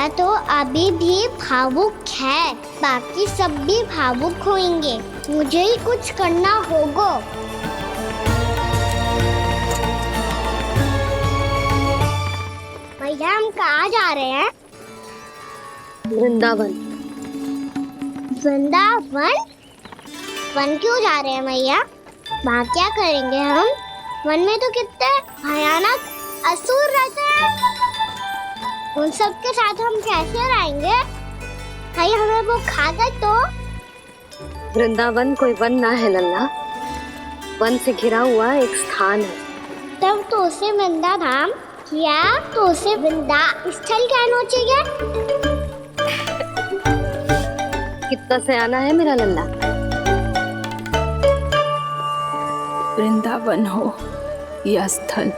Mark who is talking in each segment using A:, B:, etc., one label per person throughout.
A: मैया तो अभी भी भावुक है, बाकी सब भी भावुक होंगे। मुझे ही कुछ करना होगा। भैया हम कहाँ जा रहे हैं?
B: वृंदावन।
A: वृंदावन? वन क्यों जा रहे हैं भैया? वहाँ क्या करेंगे हम? वन में तो कितने भयानक असुर रहते हैं। उन सब के साथ हम कैसे रहेंगे? कहीं हमें वो खा गए तो?
B: वृंदावन कोई वन ना है लल्ला, वन से घिरा हुआ एक स्थान है।
A: तब तो उसे वृंदा धाम या तो उसे वृंदा स्थल कहना चाहिए।
B: कितना सयाना है मेरा लल्ला।
C: वृंदावन हो या स्थल,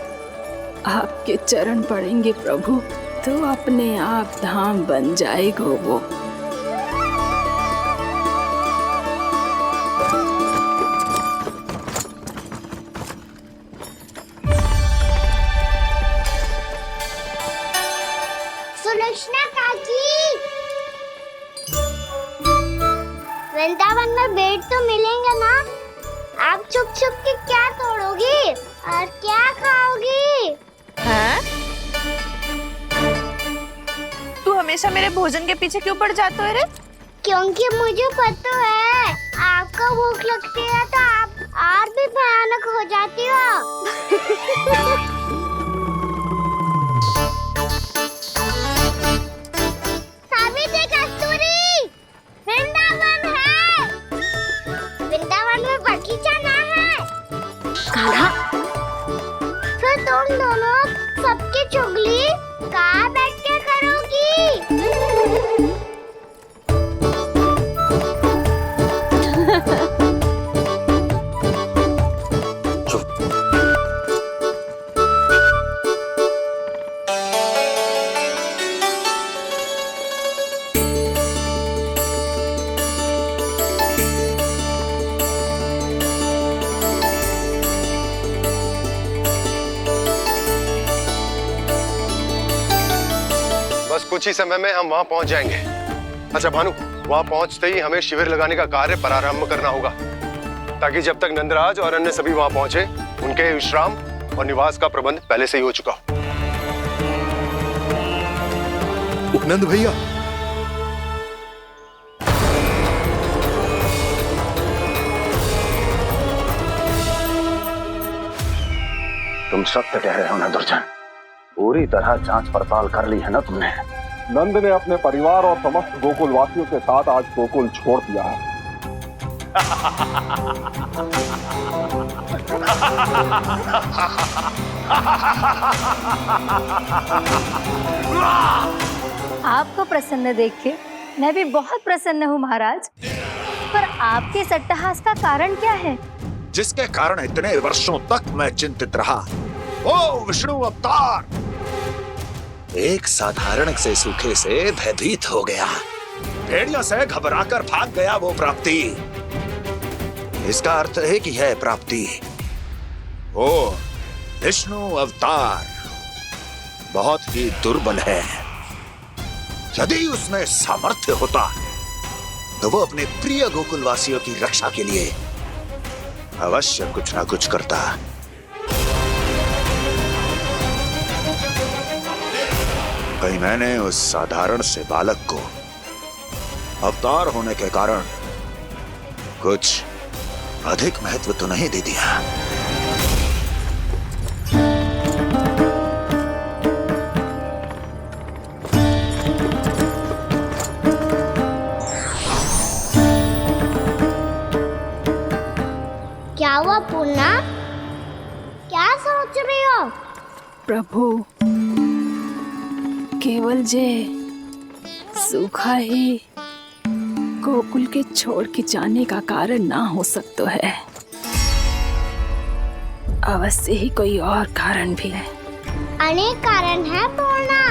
C: आपके चरण पड़ेंगे प्रभु तो अपने आप धाम बन जाएगा वो।
A: सुलक्षणा काकी, वृंदावन में बेड तो मिलेंगे ना? आप छुप छुप के क्या तोड़ोगी और क्या खाओगी?
D: हाँ? तू हमेशा मेरे भोजन के पीछे क्यों पड़ जाता है रे?
A: क्योंकि मुझे पता है आपको भूख लगती है तो आप और भी भयानक हो जाती हो। सावित्री, कस्तूरी, वृंदावन है। वृंदावन में बगीचा ना है।
B: कान्हा,
A: फिर तुम दोनों सबकी चुगली कहाँ बैठ के करोगी?
E: बस कुछ ही समय में हम वहां पहुंच जाएंगे। अच्छा भानु, वहां पहुंचते ही हमें शिविर लगाने का कार्य प्रारंभ करना होगा, ताकि जब तक नंदराज और अन्य सभी वहां पहुंचे उनके विश्राम और निवास का प्रबंध पहले से ही हो चुका हो।
F: उपनंद भैया,
G: तुम सत्य कह रहे हो ना दुर्जन? पूरी तरह जांच पड़ताल कर ली है ना तुमने?
H: नंद ने अपने परिवार और समस्त गोकुल वासियों के साथ आज गोकुल छोड़ दिया है।
I: आपको प्रसन्न देख के मैं भी बहुत प्रसन्न हूँ महाराज। पर आपके इस अट्टहास का कारण क्या है?
G: जिसके कारण इतने वर्षों तक मैं चिंतित रहा, ओ विष्णु अवतार, एक साधारण से सूखे से भयभीत हो गया, भेड़ियों से घबराकर भाग गया वो प्राप्ति। इसका अर्थ है कि यह प्राप्ति ओ विष्णु अवतार बहुत ही दुर्बल है। यदि उसमें सामर्थ्य होता तो वो अपने प्रिय गोकुलवासियों की रक्षा के लिए अवश्य कुछ ना कुछ करता। कहीं मैंने उस साधारण से बालक को अवतार होने के कारण कुछ अधिक महत्व तो नहीं दे दिया।
A: क्या हुआ पूर्णा? क्या सोच रही हो?
C: प्रभु, केवल जे सूखा ही गोकुल के छोड़ के जाने का कारण ना हो सकता है, अवश्य ही कोई और कारण भी है।
A: अनेक कारण है पूर्णा,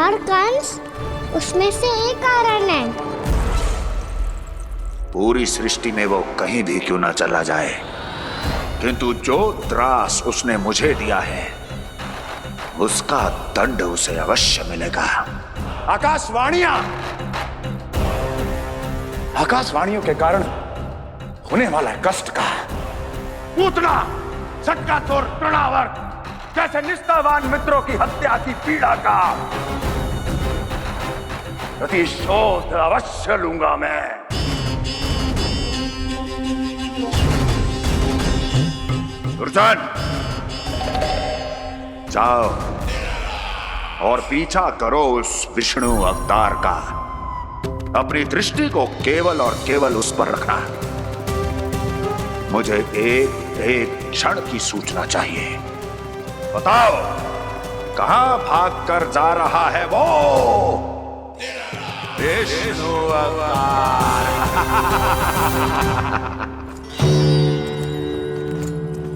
A: और कंस उसमें से एक कारण है।
G: पूरी सृष्टि में वो कहीं भी क्यों ना चला जाए, किंतु जो त्रास उसने मुझे दिया है उसका दंड उसे अवश्य मिलेगा। आकाशवाणियों के कारण होने वाला कष्ट का पूतना सटका तोड़ तृणावर जैसे निष्ठावान मित्रों की हत्या की पीड़ा का प्रतिशोध अवश्य लूंगा मैं। दुर्जन, जाओ और पीछा करो उस विष्णु अवतार का। अपनी दृष्टि को केवल और केवल उस पर रखना। मुझे एक क्षण की सूचना चाहिए। बताओ कहां भागकर जा रहा है वो विष्णु अवतार?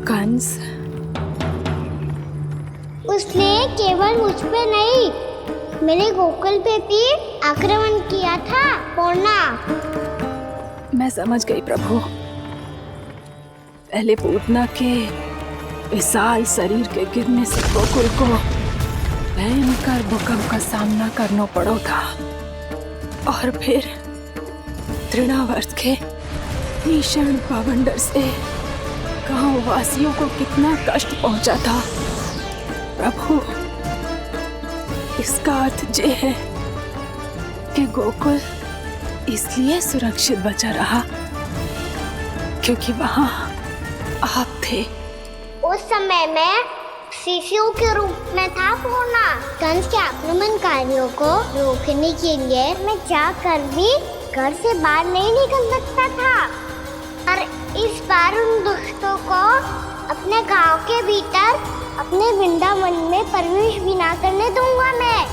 C: कंस,
A: उसने केवल मुझ पे नहीं, मेरे गोकुल पे भी आक्रमण किया था पूर्णा।
C: मैं समझ गई प्रभु। पहले पूतना के विशाल शरीर के गिरने से गोकुल को भयंकर भूकंप का सामना करना पड़ा था, और फिर तृणावर्त के भीषण पावंडर से गांव वासियों को कितना कष्ट पहुंचा था। प्रभु, इसका अर्थ ये है कि गोकुल इसलिए सुरक्षित बचा रहा क्योंकि वहां आप थे।
A: उस समय मैं शिशु के रूप में था पूर्णा। कंस के आक्रमणकारियों को रोकने के लिए मैं जाकर भी घर से बाहर नहीं निकल सकता था, और इस बार उन दुष्टों को अपने गांव के भीतर अपने वृंदावन में प्रवेश भी ना करने दूंगा मैं।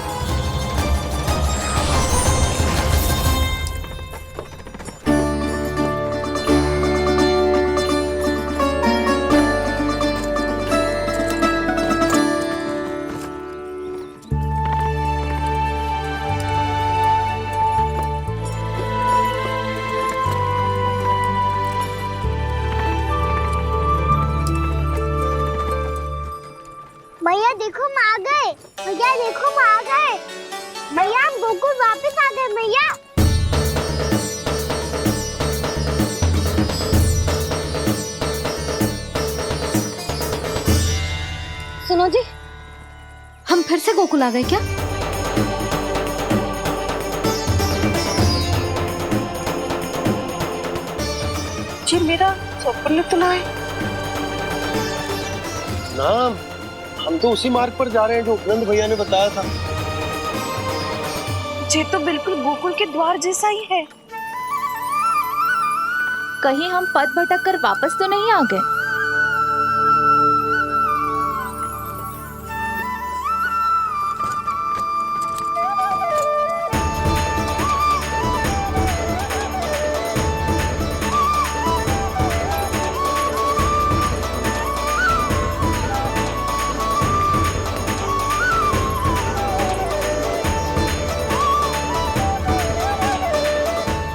A: भैया देखो हम आ गए, भैया देखो हम आ गए, भैया हम गोकुल वापस आ गए भैया।
B: सुनो जी, हम फिर से गोकुल आ गए क्या?
D: जी मेरा चप्पल तो ना है।
E: ना, हम तो उसी मार्ग पर जा रहे हैं जो उपनंद भैया ने बताया था।
D: ये तो बिल्कुल गोकुल के द्वार जैसा ही है।
J: कहीं हम पथ भटक कर वापस तो नहीं आ गए?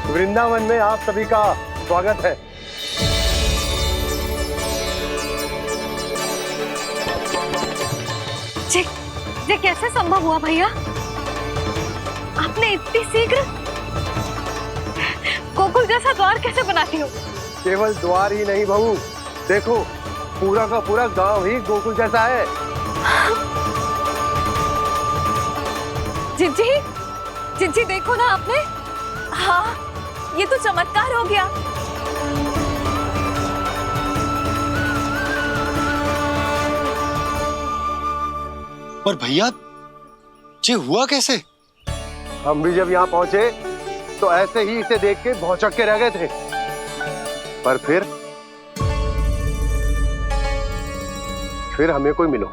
E: वृंदावन में आप सभी का स्वागत है।
J: ये कैसे संभव हुआ भैया? आपने इतनी शीघ्र गोकुल जैसा द्वार कैसे बनाती हो?
E: केवल द्वार ही नहीं बहू, देखो पूरा का पूरा गांव ही गोकुल जैसा है।
J: जिज्जी, जिज्जी देखो ना आपने। हाँ, ये तो चमत्कार हो गया।
E: पर भैया ये हुआ कैसे? हम भी जब यहाँ पहुंचे तो ऐसे ही इसे देख के भौचक के रह गए थे, पर फिर हमें कोई मिलो।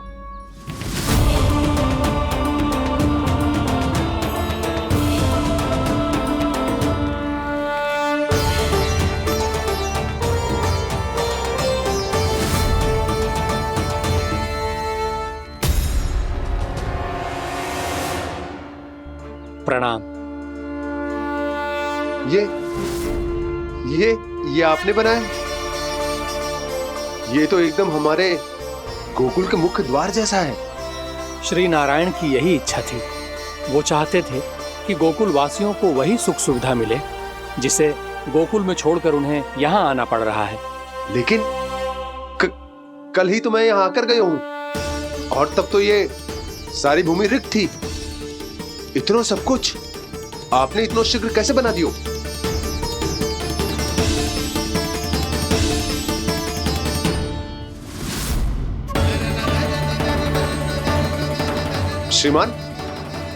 K: प्रणाम।
E: ये आपने बनाया? ये तो एकदम हमारे गोकुल के मुख्य द्वार जैसा है।
K: श्री नारायण की यही इच्छा थी। वो चाहते थे कि गोकुल वासियों को वही सुख सुविधा मिले जिसे गोकुल में छोड़कर उन्हें यहाँ आना पड़ रहा है।
E: लेकिन कल ही तो मैं यहाँ आकर गया हूँ और तब तो ये सारी भूमि रिक्त थी। इतना सब कुछ आपने इतना शीघ्र कैसे बना दियो? श्रीमान,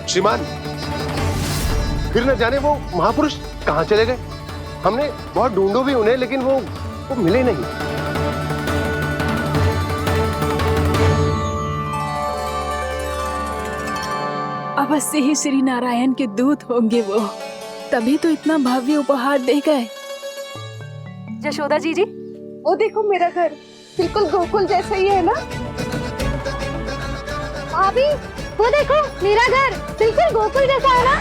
E: श्रीमान, फिर न जाने वो महापुरुष कहां चले गए। हमने बहुत ढूंढो भी उन्हें, लेकिन वो मिले नहीं।
C: अवश्य ही श्री नारायण के दूत होंगे वो, तभी तो इतना भव्य उपहार दे गए।
J: यशोदा जी, वो देखो मेरा घर बिल्कुल गोकुल जैसा ही है ना।
A: भाभी, वो देखो मेरा घर बिल्कुल गोकुल जैसा है ना।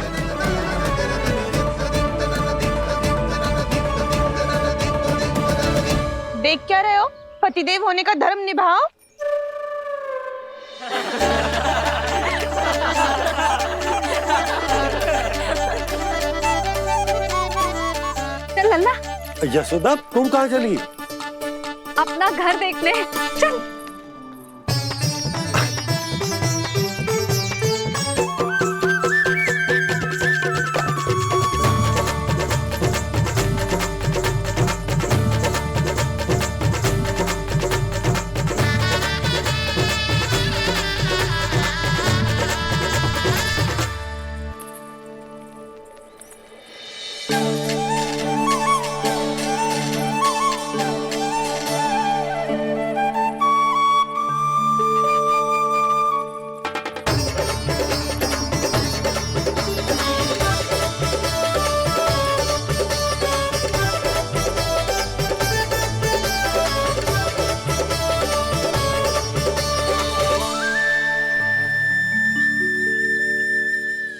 D: देख क्या रहे हो? पतिदेव होने का धर्म निभाओ।
J: चल लल्ला,
F: यशोदा तुम कहाँ चली?
J: अपना घर देखने चल।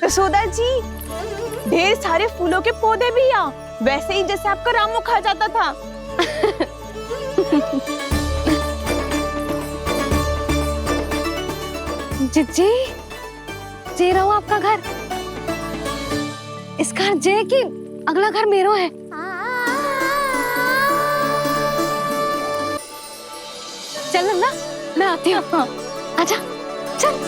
D: यशोदा जी, ढेर सारे फूलों के पौधे भी यहाँ, वैसे ही जैसे आपका रामू खा जाता था।
B: जी, जे रहो आपका घर। इस घर जे की अगला घर मेरो है। चल ना, मैं आती हूँ। आजा, चल।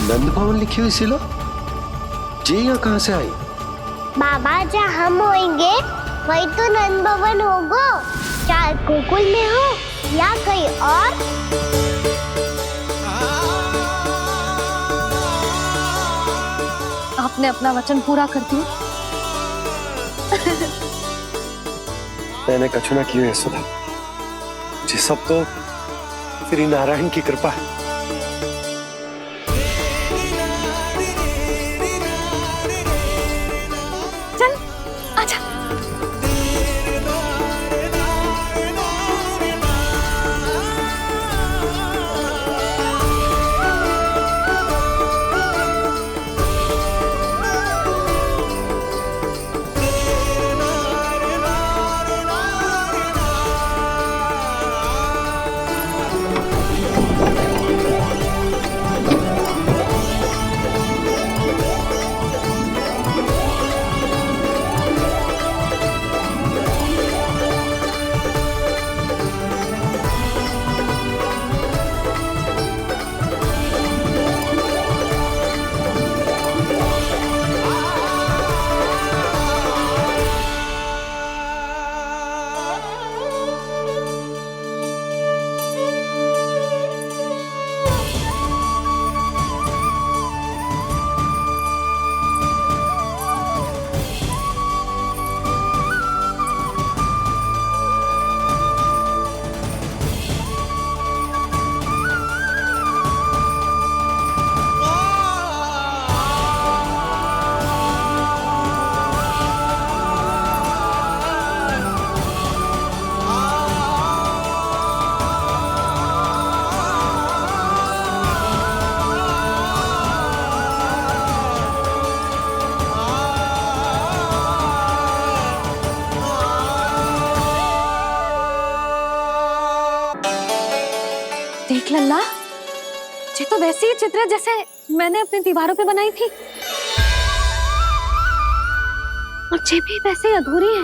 E: नंद भवन लिखी हुई सिलो जी यहाँ कहाँ से आई?
A: बाबा, जहाँ हम होंगे वही तो नंद भवन होगा, चाहे गोकुल में हो या कहीं और।
B: आपने अपना वचन पूरा कर दिया।
E: मैंने कछु ना किया यशोदा जी, सब तो श्री नारायण की कृपा है।
B: देख लल्ला, ये तो वैसी ही चित्र है जैसे मैंने अपनी दीवारों पे बनाई थी, और ये भी वैसे ही अधूरी है।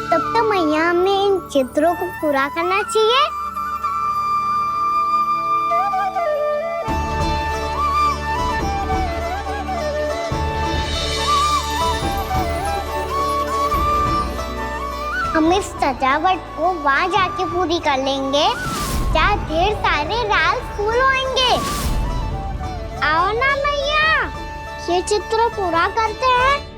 A: तब तो मैया हमें इन चित्रों को पूरा करना चाहिए। हम इस सजावट को वहाँ जाके पूरी कर लेंगे जहाँ ढेर सारे लाल फूल होंगे। आओ ना मैया, ये चित्र पूरा करते हैं।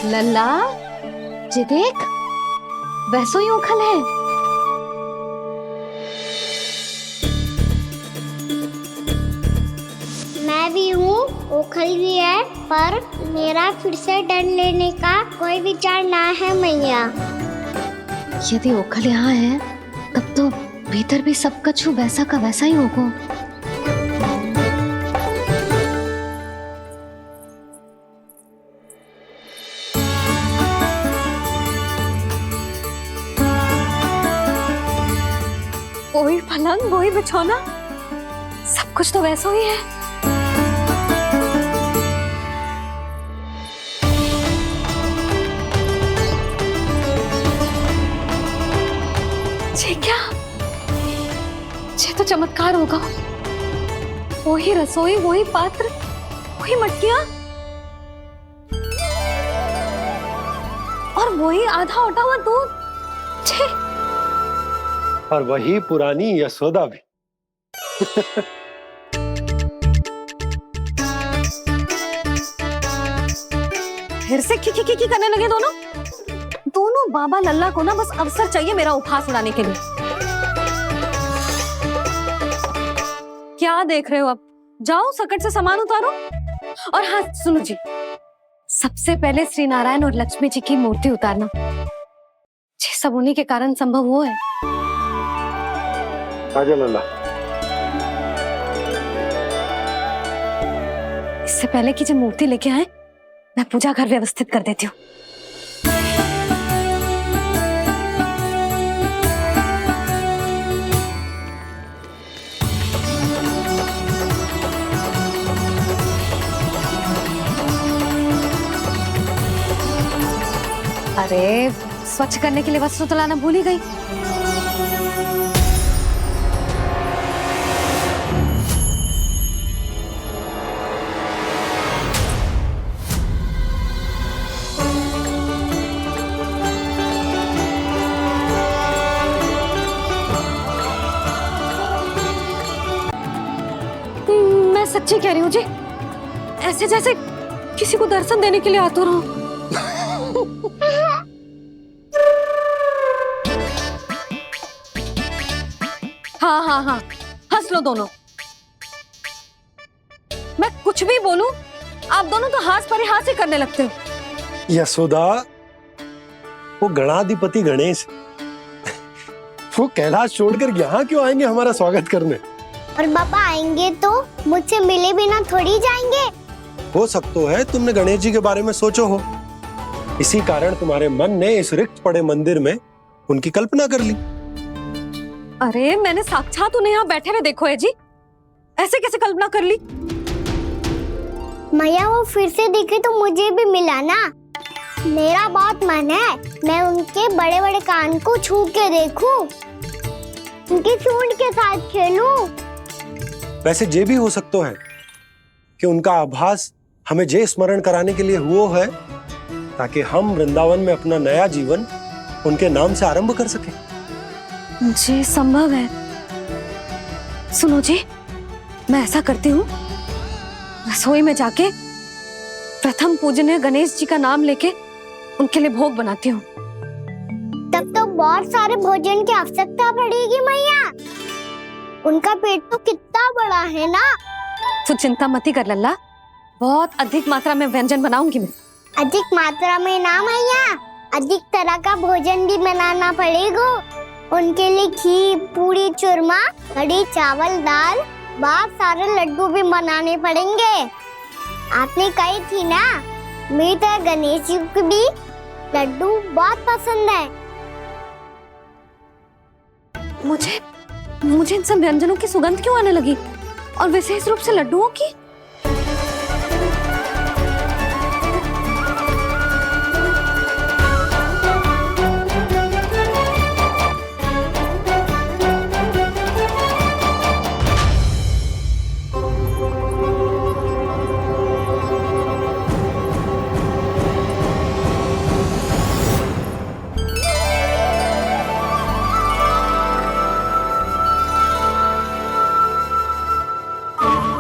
B: लल्ला, ये देख, वैसो ही उखल है।
A: मैं भी हूँ, ओखल भी है, पर मेरा फिर से डर लेने का कोई विचार ना है मैया।
B: यदि ओखल यहाँ है, तब तो भीतर भी सब कछु वैसा का वैसा ही होगा। वही पलंग, वही बिछौना, सब कुछ तो वैसा ही है। ये क्या? ये तो चमत्कार होगा। वही रसोई, वही पात्र, वही मटकियां, और वही आधा उटा हुआ दूध। छे!
F: और वही पुरानी यशोदा भी।
B: फिर से की करने लगे दोनों बाबा लल्ला को ना बस अवसर चाहिए मेरा उपहास उड़ाने के लिए। क्या देख रहे हो? अब जाओ, सकट से सामान उतारो। और हाँ सुनो जी, सबसे पहले श्री नारायण और लक्ष्मी जी की मूर्ति उतारना। ये सब उन्हीं के कारण संभव हुआ है।
F: आजा लल्ला।
B: इससे पहले कि जो मूर्ति लेके आए, मैं पूजा घर व्यवस्थित कर देती हूँ। अरे, स्वच्छ करने के लिए वस्त्र तो लाना भूल ही गई। मैं सच्ची कह रही हूँ जी, ऐसे जैसे किसी को दर्शन देने के लिए आतुर हूँ। हाँ, हंस लो दोनों। मैं कुछ भी बोलूं, आप दोनों तो हाथ पर हाथ ही करने लगते हो।
F: यशोदा, वो गणाधिपति गणेश, वो कैलाश छोड़कर यहाँ क्यों आएंगे हमारा स्वागत करने?
A: और पापा आएंगे तो मुझसे मिले बिना थोड़ी जाएंगे।
F: हो सकता है तुमने गणेश जी के बारे में सोचो हो, इसी कारण तुम्हारे मन ने इस रिक्त पड़े मंदिर में उनकी कल्पना कर ली।
B: अरे, मैंने साक्षात उन्हें यहाँ बैठे हुए देखो है जी, ऐसे कैसे कल्पना कर ली?
A: मैया वो फिर से दिखे तो मुझे भी मिला ना। मेरा बहुत मन है मैं उनके बड़े बड़े कान को छू के देखूं, उनकी सूंड के साथ खेलूं।
F: वैसे ये भी हो सकता है कि उनका आभास हमें जे स्मरण कराने के लिए हुआ है ताकि हम वृंदावन में अपना नया जीवन उनके नाम से आरंभ कर सकें।
B: जी संभव है। सुनो जी, मैं ऐसा करती हूँ, रसोई में जाके प्रथम पूजनीय गणेश जी का नाम लेके उनके लिए भोग बनाती हूँ।
A: तब तो बहुत सारे भोजन की आवश्यकता पड़ेगी मैया, उनका पेट तो कितना बड़ा है ना।
B: तू चिंता मत कर लल्ला, बहुत अधिक मात्रा में व्यंजन बनाऊंगी मैं।
A: अधिक मात्रा में ना मैया, अधिक तरह का भोजन भी बनाना पड़ेगा। उनके लिए खीर, पूरी, चूरमा, कढ़ी, चावल, दाल, बहुत सारे लड्डू भी बनाने पड़ेंगे। आपने कही थी ना, मेरी तरह गणेश जी को भी लड्डू बहुत पसंद है।
B: मुझे इन सब व्यंजनों की सुगंध क्यों आने लगी, और विशेष रूप से लड्डुओं की?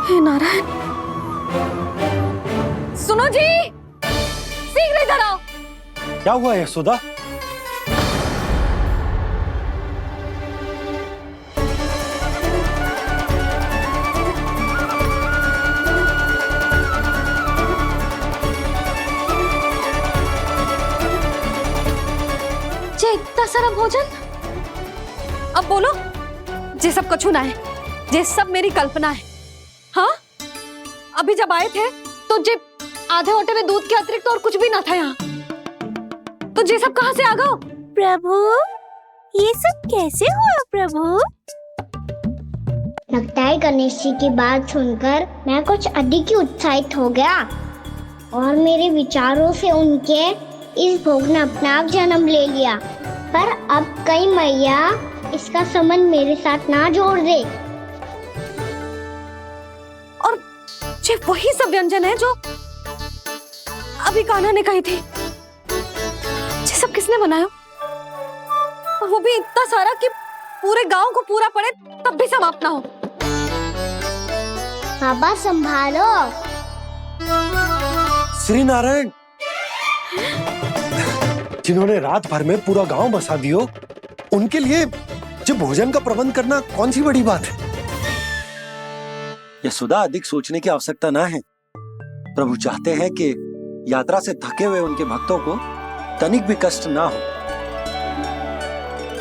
B: हे नारायण, सुनो जी, शीघ्र इधर आओ।
F: क्या हुआ यशोदा?
B: जे इतना सारा भोजन, अब बोलो, जे सब कछु ना है, जे सब मेरी कल्पना है। हाँ, अभी जब आए थे तो जे आधे ओटे में दूध के अतिरिक्त और कुछ भी ना था यहाँ, तो जे सब कहाँ से आ गए?
A: प्रभु, ये सब कैसे हुआ प्रभु? लगता है गणेश जी की बात सुनकर मैं कुछ अधिक ही उत्साहित हो गया और मेरे विचारों से उनके इस भोग ने अपना आप जन्म ले लिया। पर अब कहीं मैया इसका संबंध मेरे साथ ना जोड़ दे।
B: और ये वही सब व्यंजन है जो अभी कान्हा ने कही थी। ये सब किसने बनाया? और वो भी इतना सारा कि पूरे गांव को पूरा पड़े तब भी समाप्त ना हो।
A: बाबा संभालो।
F: श्री नारायण, जिन्होंने रात भर में पूरा गांव बसा दियो, उनके लिए जो भोजन का प्रबंध करना कौन सी बड़ी बात है? यशोदा, अधिक सोचने की आवश्यकता ना है। प्रभु चाहते हैं कि यात्रा से थके हुए उनके भक्तों को तनिक भी कष्ट ना हो,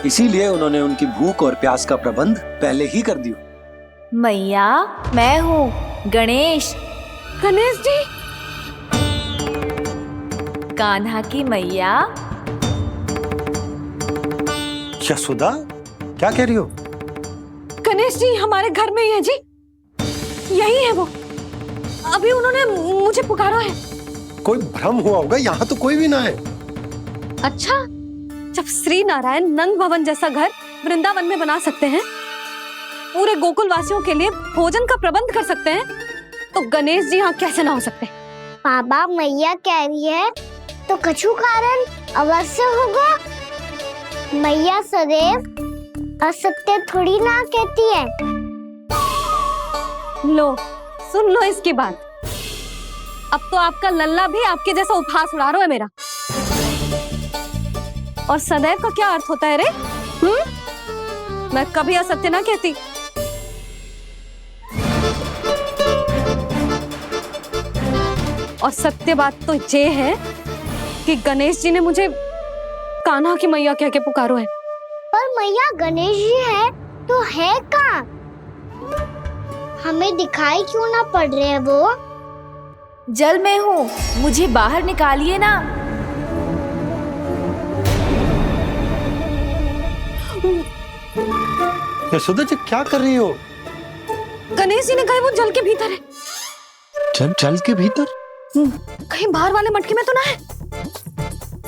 F: इसीलिए उन्होंने उनकी भूख और प्यास का प्रबंध पहले ही कर दिया।
J: मैया, मैं हूँ गणेश।
B: गणेश जी,
J: कान्हा की मैया।
F: यशोदा, क्या कह रही हो?
B: गणेश जी हमारे घर में ही है जी, यही है वो। अभी उन्होंने मुझे पुकारा है।
F: कोई भ्रम हुआ होगा, यहाँ तो कोई भी ना है।
B: अच्छा, जब श्री नारायण नंद भवन जैसा घर वृंदावन में बना सकते हैं, पूरे गोकुल वासियों के लिए भोजन का प्रबंध कर सकते हैं, तो गणेश जी यहाँ कैसे ना हो सकते?
A: बाबा, मैया कह रही है तो कछु कारण अवश्य होगा। मैया सदैव असत्य थोड़ी ना कहती है।
B: लो, सुन लो इसकी बात। अब तो आपका लल्ला भी आपके जैसा उपहास उड़ा रहा है मेरा। और सदैव का क्या अर्थ होता है रे? मैं कभी असत्य ना कहती। और सत्य बात तो ये है कि गणेश जी ने मुझे कान्हा की मैया कह के पुकारो है।
A: पर मैया गणेश जी है तो है कहाँ? हमें दिखाई क्यों ना पड़ रहे हैं वो?
J: जल में हूँ, मुझे बाहर निकालिए ना।
F: यशोदा जी, क्या कर रही हो?
B: गणेश जी ने कहा वो जल के भीतर है।
F: जल के भीतर?
B: कहीं बाहर वाले मटके में तो ना है?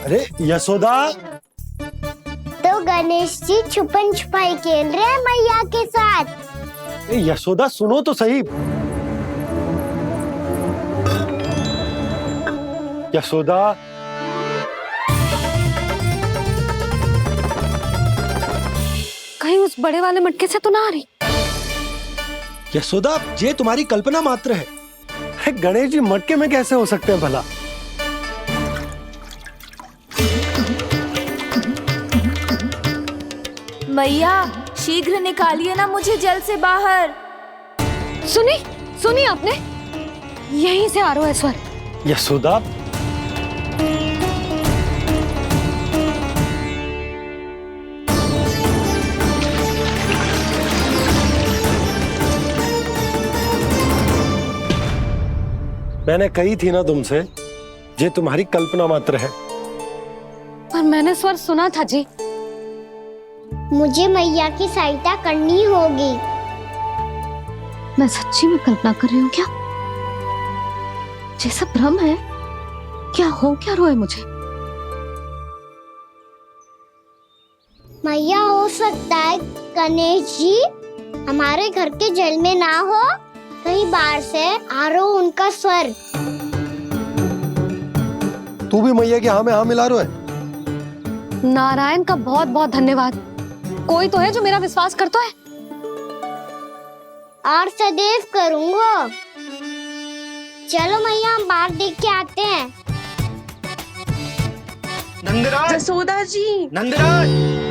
F: अरे यशोदा,
A: तो गणेश जी छुपन छुपाई खेल रहे हैं मैया के साथ।
F: यशोदा सुनो तो सही। यशोदा,
B: कहीं उस बड़े वाले मटके से तो ना आ रही।
F: यशोदा, ये तुम्हारी कल्पना मात्र है। अरे गणेश जी मटके में कैसे हो सकते हैं भला?
J: मैया शीघ्र निकालिए ना मुझे जल से बाहर।
B: सुनी सुनी आपने? यहीं से आ रहा है स्वर।
F: यशोदा, मैंने कही थी ना तुमसे, ये तुम्हारी कल्पना मात्र है।
B: पर मैंने स्वर सुना था जी।
A: मुझे मैया की सहायता करनी होगी।
B: मैं सच्ची में कल्पना कर रही हूँ क्या? ये सब भ्रम है क्या? हो क्या रहा है मुझे?
A: मैया हो सकता है गणेश जी हमारे घर के जल में ना हो, कहीं बाहर से आ रहा हो उनका स्वर।
F: तू भी मैया के हाँ में हाँ मिला रहा है।
B: नारायण का बहुत बहुत धन्यवाद। कोई तो है जो मेरा विश्वास करता है।
A: और सदैव करूंगा। चलो मैया हम बाहर देख के आते हैं।
D: नंदराज, जसोदा जी,
G: नंदराज,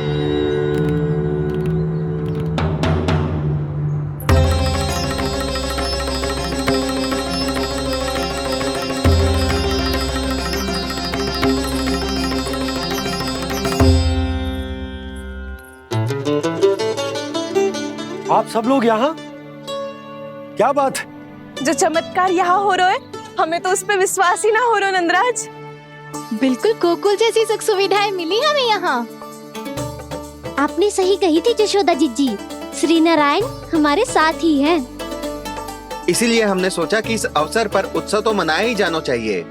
F: आप सब लोग यहाँ? क्या बात है?
D: जो चमत्कार यहाँ हो रहा है, हमें तो उस पे विश्वास ही ना हो रहा नंदराज।
J: बिल्कुल गोकुल जैसी सुख सुविधाएं मिली हमें यहाँ।
A: आपने सही कही थी जशोदा जीजी, श्री नारायण हमारे साथ ही हैं।
L: इसीलिए हमने सोचा कि इस अवसर पर उत्सव तो मनाया ही जाना चाहिए।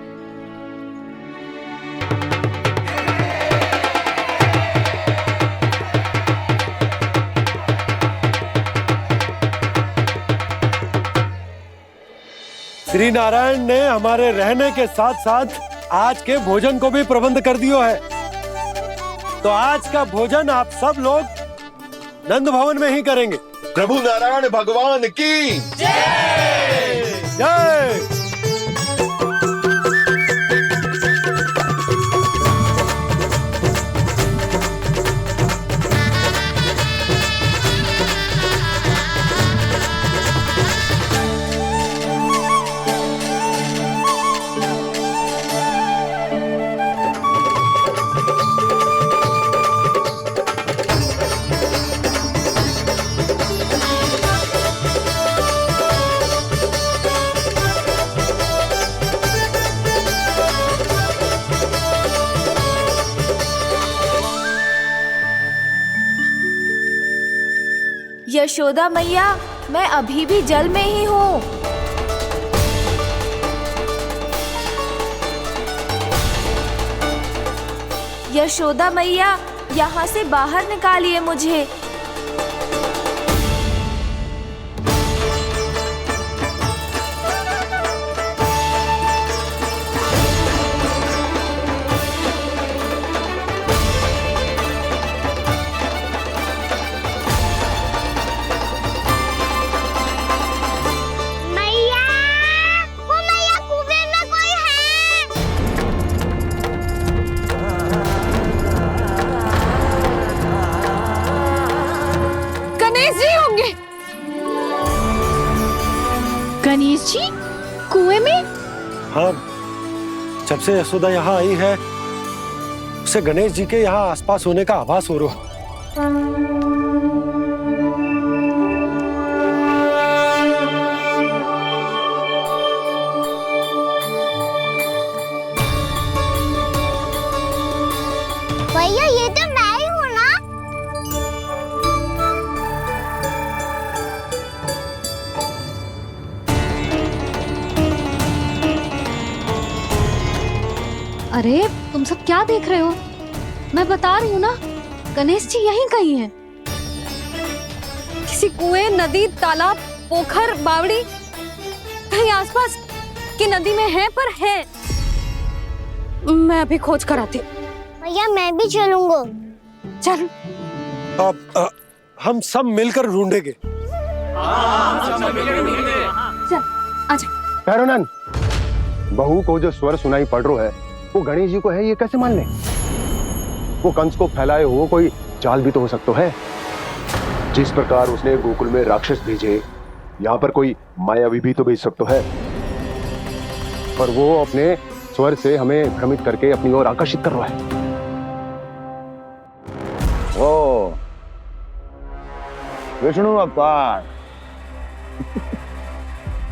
F: श्री नारायण ने हमारे रहने के साथ साथ आज के भोजन को भी प्रबंध कर दियो है। तो आज का भोजन आप सब लोग नंद भवन में ही करेंगे।
G: प्रभु नारायण भगवान की
F: जय जय।
J: यशोदा मैया, मैं अभी भी जल में ही हूँ। यशोदा मैया, यहाँ से बाहर निकालिए मुझे।
D: गणेश जी कुएं में?
F: हाँ, जब से यशोदा यहाँ आई है उसे गणेश जी के यहाँ आसपास होने का आभास हो रहा।
A: भैया ये तो मैं ही हूँ ना?
B: अरे तुम तुम सब क्या देख रहे हो? मैं बता रही हूँ ना, गणेश जी यहीं कहीं हैं। किसी कुएं, नदी, तालाब, पोखर, बावड़ी, कहीं आसपास की नदी में है, पर है। मैं अभी खोज कर आती हूँ।
A: भैया मैं भी चलूंगा।
B: चल।
F: अब हम सब मिलकर ढूंढेंगे।
B: चल, आजा।
E: भैरवनाथ, बहू को जो स्वर सुनाई पड़ रहा है वो गणेश जी को है, ये कैसे मान ले? वो कंस को फैलाए हुए कोई चाल भी तो हो सकता है। जिस प्रकार उसने गोकुल में राक्षस भेजे, यहाँ पर कोई मायावी भी तो भेज सकता है। पर वो अपने स्वर से हमें भ्रमित करके अपनी ओर आकर्षित कर रहा है।
H: ओ विष्णु अवतार।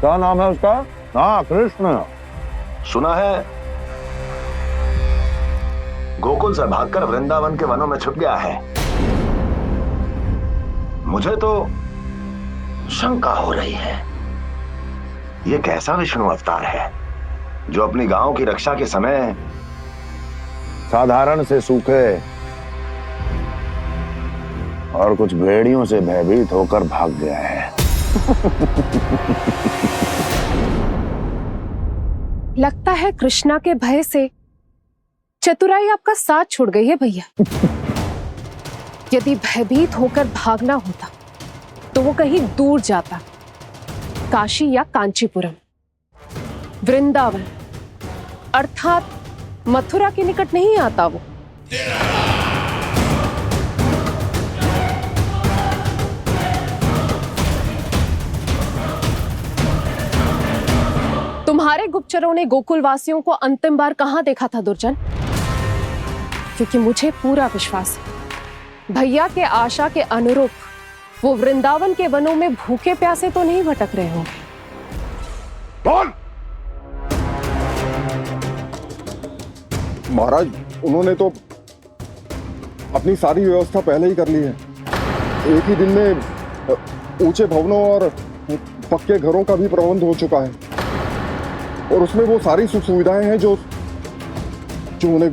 H: क्या नाम है उसका? हाँ, कृष्ण।
G: सुना है गोकुल से भागकर वृंदावन के वनों में छुप गया है। मुझे तो शंका हो रही है, ये कैसा विष्णु अवतार है जो अपनी गांव की रक्षा के समय
H: साधारण से सूखे और कुछ भेड़ियों से भयभीत होकर भाग गया है।
C: लगता है कृष्णा के भय से चतुराई आपका साथ छोड़ गई है भैया। यदि भयभीत होकर भागना होता तो वो कहीं दूर जाता, काशी या कांचीपुरम, वृंदावन अर्थात मथुरा के निकट नहीं आता वो। तुम्हारे गुप्तचरों ने गोकुल वासियों को अंतिम बार कहां देखा था दुर्जन? क्योंकि मुझे पूरा विश्वास है भैया के आशा के अनुरूप वो वृंदावन के वनों में भूखे प्यासे तो नहीं भटक रहे होंगे।
H: बोल।
M: महाराज, उन्होंने तो अपनी सारी व्यवस्था पहले ही कर ली है। एक ही दिन में ऊंचे भवनों और पक्के घरों का भी प्रबंध हो चुका है और उसमें वो सारी सुख सुविधाएं हैं जो उन्हें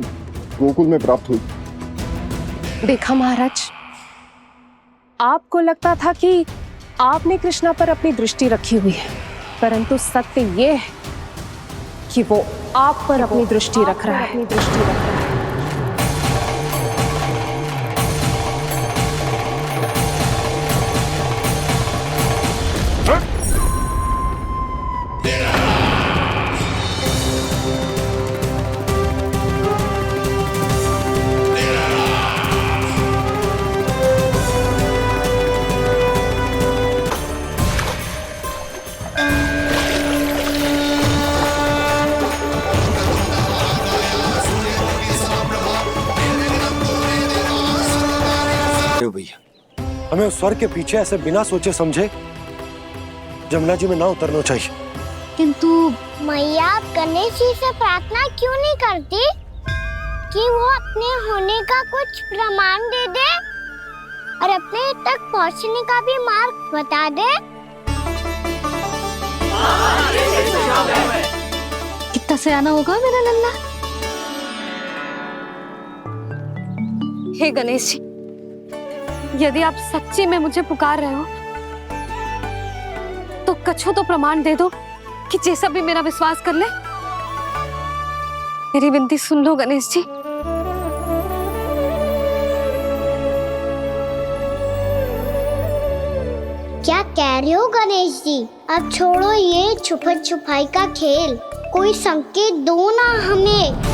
M: गोकुल में प्राप्त हुई।
C: देखा महाराज, आपको लगता था कि आपने कृष्णा पर अपनी दृष्टि रखी हुई है, परंतु सत्य ये है कि वो आप पर अपनी दृष्टि रख रहा है।
F: हमें उस स्वर के पीछे ऐसे बिना सोचे समझे जमुना जी में ना उतरना चाहिए।
A: किंतु मैया, आप गणेश जी से प्रार्थना क्यों नहीं करती कि वो अपने होने का कुछ प्रमाण दे दे और अपने तक पहुंचने का भी मार्ग बता दे?
B: कितना सयाना होगा मेरा लल्ला। हे गणेश जी, यदि आप सच्ची में मुझे पुकार रहे हो तो कछो तो प्रमाण दे दो कि जैसा भी मेरा विश्वास कर ले। मेरी विनती सुन लो गणेश जी।
A: क्या कह रहे हो गणेश जी? अब छोड़ो ये छुपन छुपाई का खेल, कोई संकेत दो ना हमें।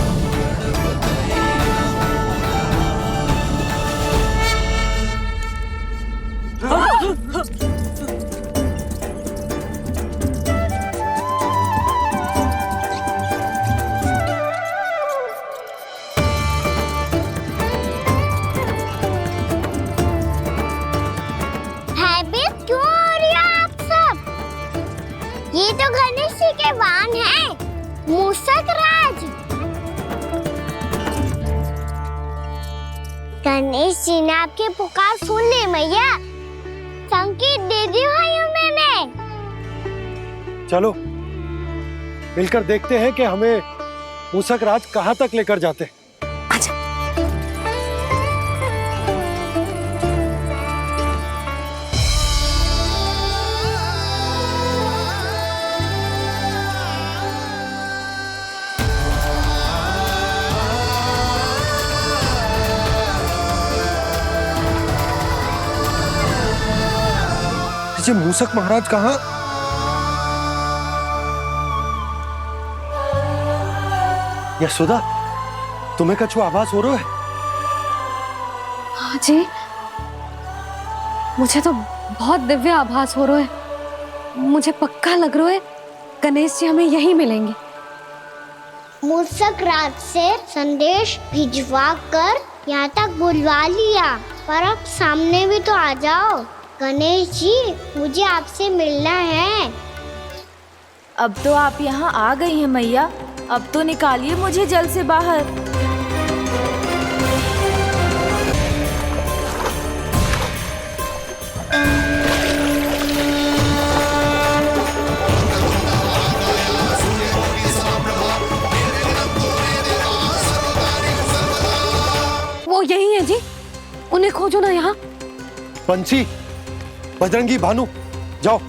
A: क्यों हो रही है आप सब? ये तो गणेश जी के वाहन हैं, मूषक राज। गणेश जी ने आपकी पुकार सुन ली मैया, संकेत दे दी भाइयों मैंने।
F: चलो मिलकर देखते हैं कि हमें मूषक राज कहाँ तक लेकर जाते हैं। ये मूसक महाराज कहाँ? यशोदा, तुम्हें कछु आभास हो रहा है?
B: हाँ जी, मुझे तो बहुत दिव्य आभास हो रहा है। मुझे पक्का लग रहा है गणेश जी हमें यहीं मिलेंगे।
A: मूसक राज से संदेश भिजवा कर यहाँ तक बुलवा लिया, पर अब सामने भी तो आ जाओ। गणेश जी, मुझे आपसे मिलना है।
J: अब तो आप यहाँ आ गई हैं मैया, अब तो निकालिए मुझे जल से बाहर।
B: वो यही है जी, उन्हें खोजो ना यहाँ।
F: पंछी, बजरंगी, भानु, जाओ।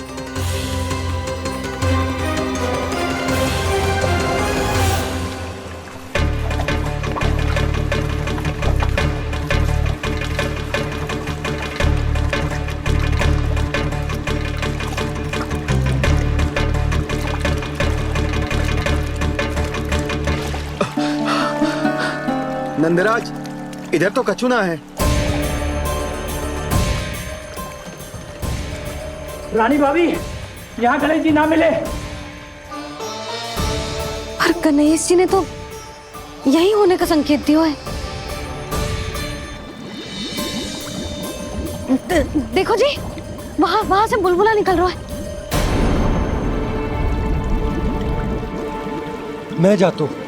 L: नंदराज, इधर तो कछु ना है।
K: रानी भाभी, यहाँ गणेश जी ना मिले।
B: पर गणेश जी ने तो यही होने का संकेत दिया है। देखो जी, वहां से बुलबुला निकल रहा है।
F: मैं जाता हूँ।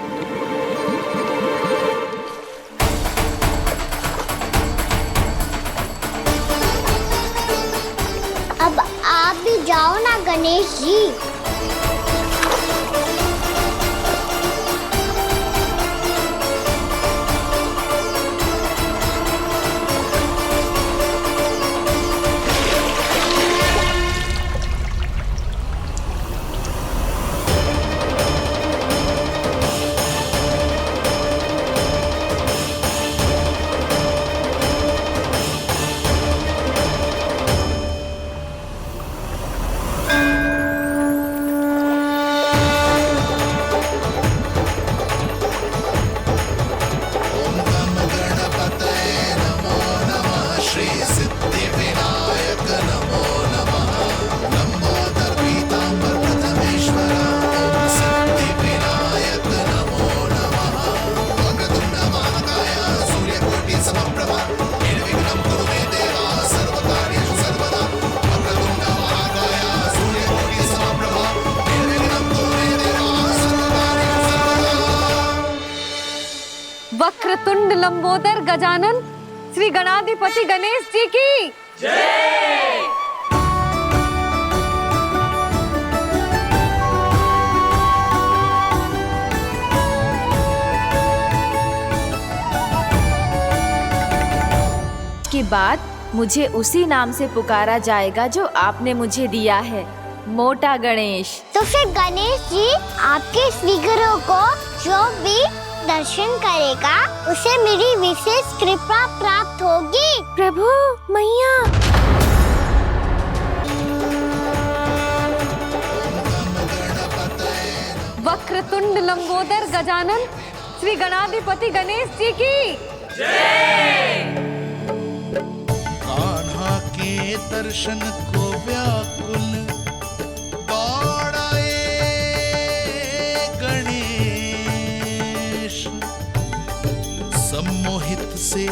A: अब आप भी जाओ ना गणेश जी।
B: वक्रतुंड लंबोदर गजानन श्री गणाधिपति गणेश जी की जय।
J: के बाद मुझे उसी नाम से पुकारा जाएगा जो आपने मुझे दिया है, मोटा गणेश।
A: तो फिर गणेश जी, आपके इस विग्रह को जो भी दर्शन करेगा उसे मेरी विशेष कृपा प्राप्त होगी।
B: प्रभु, मैया। वक्रतुंड लंबोदर गजानन श्री गणाधिपति गणेश जी की जय।
N: कान्हा के दर्शन को व्याकुल सम्मोहित से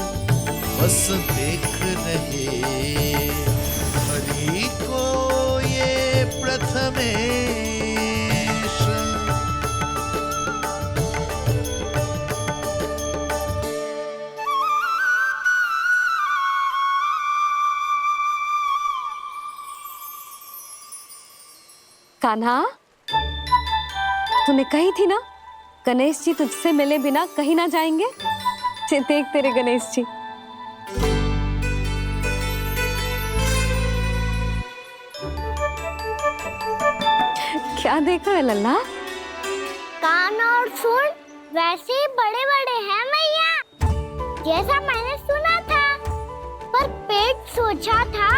N: बस देख रहे हरि को ये प्रथमेश।
B: कान्हा, तूने कही थी ना गणेश जी तुझसे मिले बिना कहीं ना जाएंगे। देख तेरे गणेश जी। क्या देख रहे हैं लल्ला?
A: कान और सुन वैसे ही बड़े बड़े हैं मैया, जैसा मैंने सुना था, पर पेट सोचा था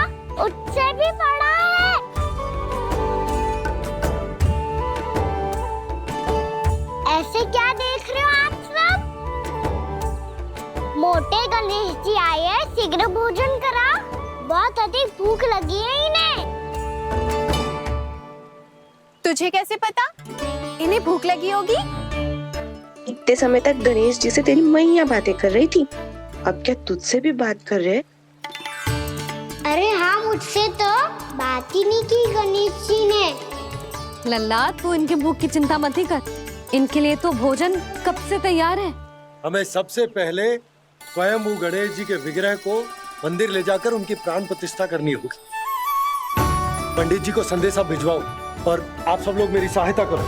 A: उससे भी बड़ा है। गणेश जी आए हैं, शीघ्र भोजन करा। बहुत अधिक भूख लगी है इन्हें।
D: तुझे कैसे पता इन्हें भूख लगी होगी?
O: इतने समय तक गणेश जी से तेरी मैया बातें कर रही थी, अब क्या तुझसे भी बात कर रहे?
A: अरे हाँ, मुझसे तो बात ही नहीं की गणेश जी ने।
B: लल्ला, तू इनके भूख की चिंता मत ही कर, इनके लिए तो भोजन कब से तैयार है।
F: हमें सबसे पहले स्वयं गणेश जी के विग्रह को मंदिर ले जाकर उनकी प्राण प्रतिष्ठा करनी होगी। पंडित जी को संदेशा भिजवाओ और आप सब लोग मेरी सहायता करो।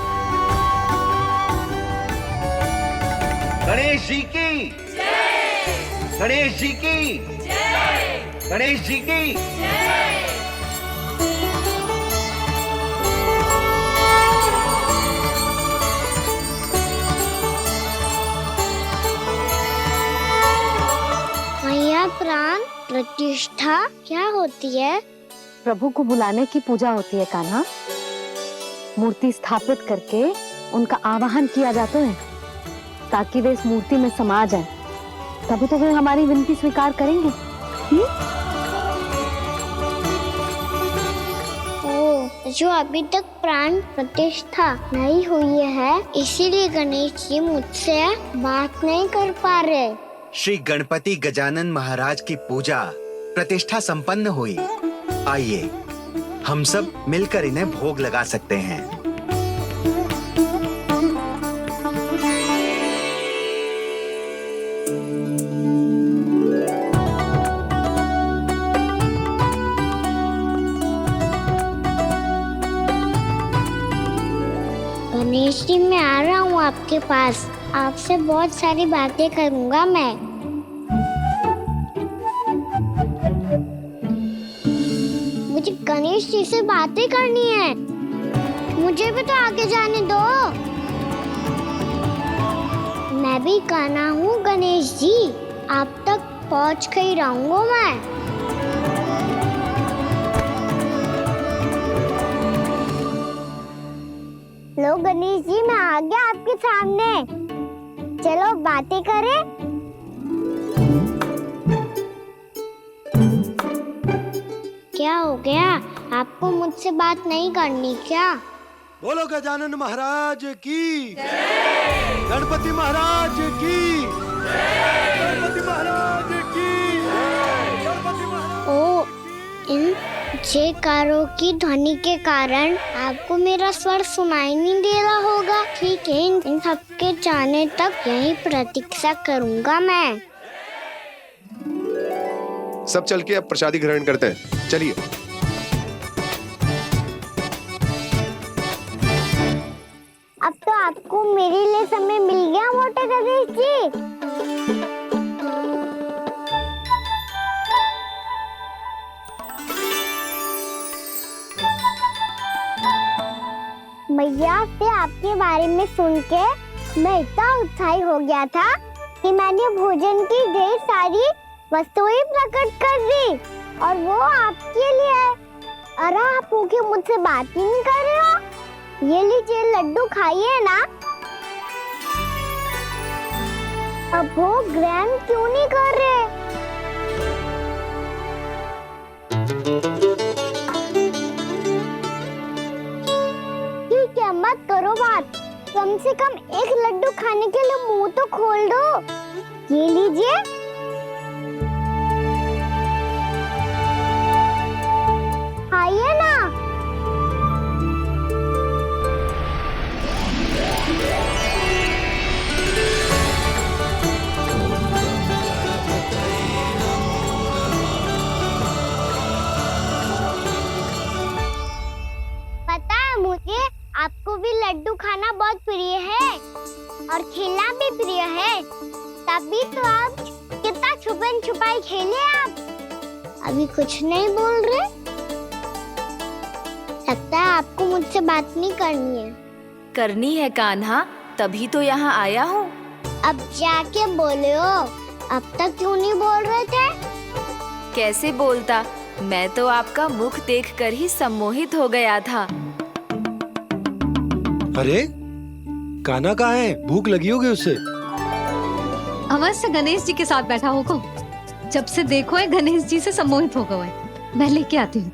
L: गणेश जी की जय! गणेश जी की जय! गणेश जी की जय!
A: मैया, प्राण प्रतिष्ठा क्या होती है?
B: प्रभु को बुलाने की पूजा होती है कान्हा। मूर्ति स्थापित करके उनका आवाहन किया जाता है ताकि वे इस मूर्ति में समा जाए, तभी तो वे हमारी विनती स्वीकार करेंगे।
A: ओ, जो अभी तक प्राण प्रतिष्ठा नहीं हुई है, इसीलिए गणेश जी मुझसे बात नहीं कर पा रहे।
L: श्री गणपति गजानन महाराज की पूजा प्रतिष्ठा संपन्न हुई। आइए हम सब मिलकर इन्हें भोग लगा सकते हैं।
A: गणेश जी, मैं आ रहा हूँ आपके पास। आपसे बहुत सारी बातें करूँगा मैं। मुझे गणेश जी से बातें करनी है। मुझे भी तो आगे जाने दो। मैं भी कान्हा हूँ गणेश जी, आप तक पहुँच कर ही रहूँगा मैं। लो गणेश जी, मैं आ गया आपके सामने। चलो बातें करें। क्या हो गया? आपको मुझसे बात नहीं करनी क्या?
F: बोलो गजानन महाराज की जय! गणपति महाराज की जय! गणपति महाराज की जय! गणपति महाराज।
A: ओ, इन जयकारों की ध्वनि के कारण आपको मेरा स्वर सुनाई नहीं दे रहा होगा। ठीक है, इन सबके जाने तक यही प्रतीक्षा करूंगा मैं।
E: सब चल के अब प्रसादी ग्रहण करते हैं, चलिए।
A: अब तो आपको मेरे लिए समय मिल गया मोटे गणेश जी। मैया से आपके बारे में सुन के मैं इतना उत्साही हो गया था कि मैंने भोजन की ढेर सारी वस्तुएं प्रकट कर दी, और वो आपके लिए। अरे आप भूखे मुझसे बात ही नहीं कर रहे हो। ये लीजिए लड्डू, खाइए ना। अब भोग ग्रहण क्यों नहीं कर रहे? ठीक है, मत करो बात। कम से कम एक लड्डू खाने के लिए मुंह तो खोल दो। ये लीजिए। खाइए ना। पता है मुझे, आपको भी लड्डू खाना बहुत प्रिय है और खेलना भी प्रिय है। तभी तो आप कितना छुपन छुपाई खेले। आप अभी कुछ नहीं बोल रहे। लगता है आपको मुझसे बात नहीं करनी है।
J: करनी है कान्हा, तभी तो यहाँ आया हूँ।
A: अब जाके बोलो। अब तक क्यों नहीं बोल रहे थे?
J: कैसे बोलता, मैं तो आपका मुख देखकर ही सम्मोहित हो गया था।
F: अरे कान्हा कहाँ है? भूख लगी होगी उसे।
B: अवश्य गणेश जी के साथ बैठा होगा। जब से देखो है गणेश जी से सम्मोहित हो गए। मैं लेके आती हूँ।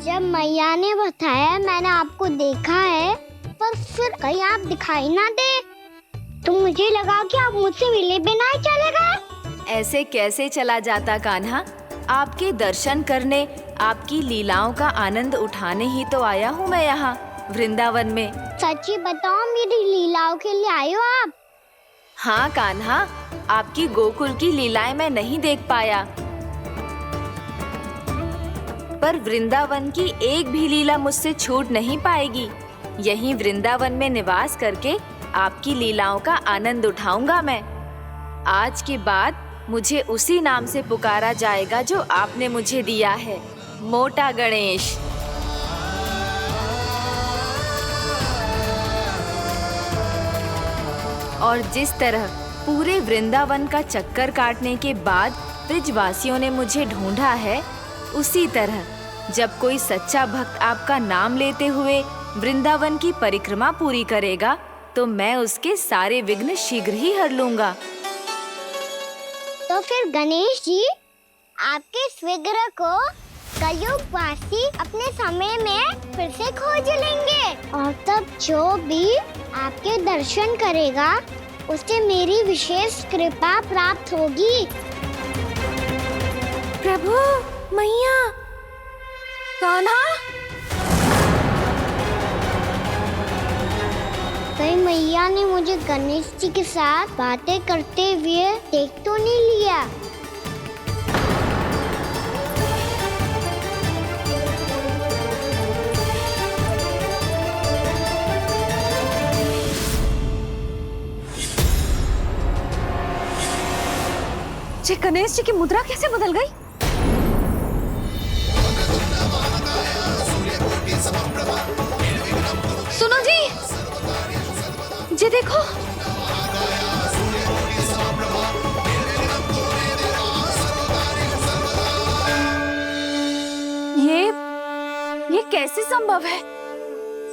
A: जब मैया ने बताया मैंने आपको देखा है, पर फिर कहीं आप दिखाई ना दे तो मुझे लगा कि आप मुझसे मिले बिना ही चले गए।
J: ऐसे कैसे चला जाता कान्हा? आपके दर्शन करने, आपकी लीलाओं का आनंद उठाने ही तो आया हूँ मैं यहाँ वृंदावन में।
A: सच्ची बताओ, मेरी लीलाओं के लिए आए हो आप?
J: हाँ कान्हा, आपकी गोकुल की लीलाएं मैं नहीं देख पाया, पर वृंदावन की एक भी लीला मुझसे छूट नहीं पाएगी। यहीं वृंदावन में निवास करके आपकी लीलाओं का आनंद उठाऊंगा मैं। आज के बाद मुझे उसी नाम से पुकारा जाएगा जो आपने मुझे दिया है, मोटा गणेश। और जिस तरह पूरे वृंदावन का चक्कर काटने के बाद ब्रिजवासियों ने मुझे ढूंढा है, उसी तरह जब कोई सच्चा भक्त आपका नाम लेते हुए वृंदावन की परिक्रमा पूरी करेगा तो मैं उसके सारे विघ्न शीघ्र ही हर लूंगा।
A: तो फिर गणेश जी, आपके इस विग्रह को कलयुगवासी अपने समय में फिर से खोज लेंगे और तब जो भी आपके दर्शन करेगा उसे मेरी विशेष कृपा प्राप्त होगी।
J: प्रभु, मैया,
B: कान्हा,
A: कहीं मैया ने मुझे गणेश जी के साथ बातें करते हुए देख तो नहीं लिया?
B: जी गणेश जी की मुद्रा कैसे बदल गई? सुनो जी, जी देखो,
J: ये कैसे संभव है?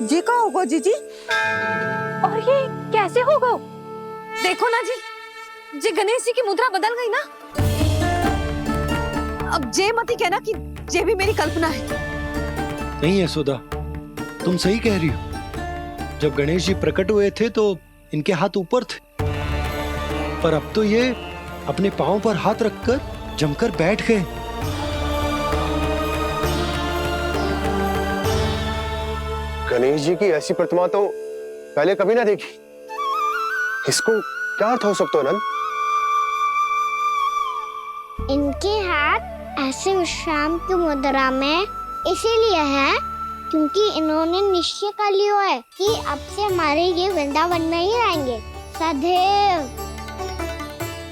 D: जी का होगा जीजी?
B: और ये कैसे होगा? देखो ना जी गणेश जी की मुद्रा बदल गई ना। अब जे मती कहना कि ये भी मेरी कल्पना है।
F: नहीं यशोदा, तुम सही कह रही हो। जब गणेश जी प्रकट हुए थे तो इनके हाथ ऊपर थे, पर अब तो ये अपने पांव पर हाथ रखकर जमकर बैठ गए।
E: गणेश जी की ऐसी प्रतिमा तो पहले कभी ना देखी। इसको क्या अर्थ हो सकता है नंद?
A: इनके हाथ ऐसे विश्राम की मुद्रा में इसीलिए है क्योंकि इन्होंने निश्चय कर लिया है कि अब से हमारे ये वृंदावन में ही रहेंगे सदैव।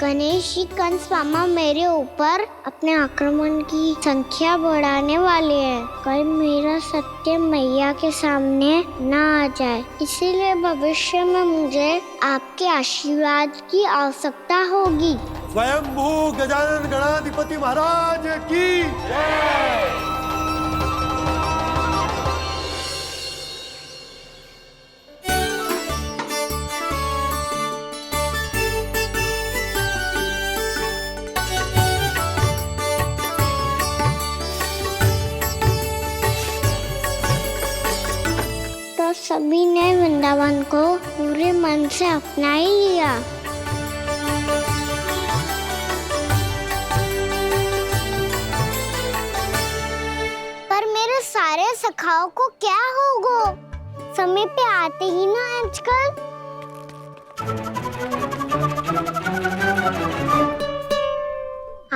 A: गणेश जी कंस मामा मेरे ऊपर अपने आक्रमण की संख्या बढ़ाने वाले हैं। कल मेरा सत्य मैया के सामने ना आ जाए, इसीलिए भविष्य में मुझे आपके आशीर्वाद की आवश्यकता होगी।
F: स्वयंभू गजानन गणाधिपति महाराज की जय।
A: तो सभी ने वृंदावन को पूरे मन से अपना ही लिया। पर मेरे सारे सखाओं को क्या होगा? समय पे आते ही ना आजकल।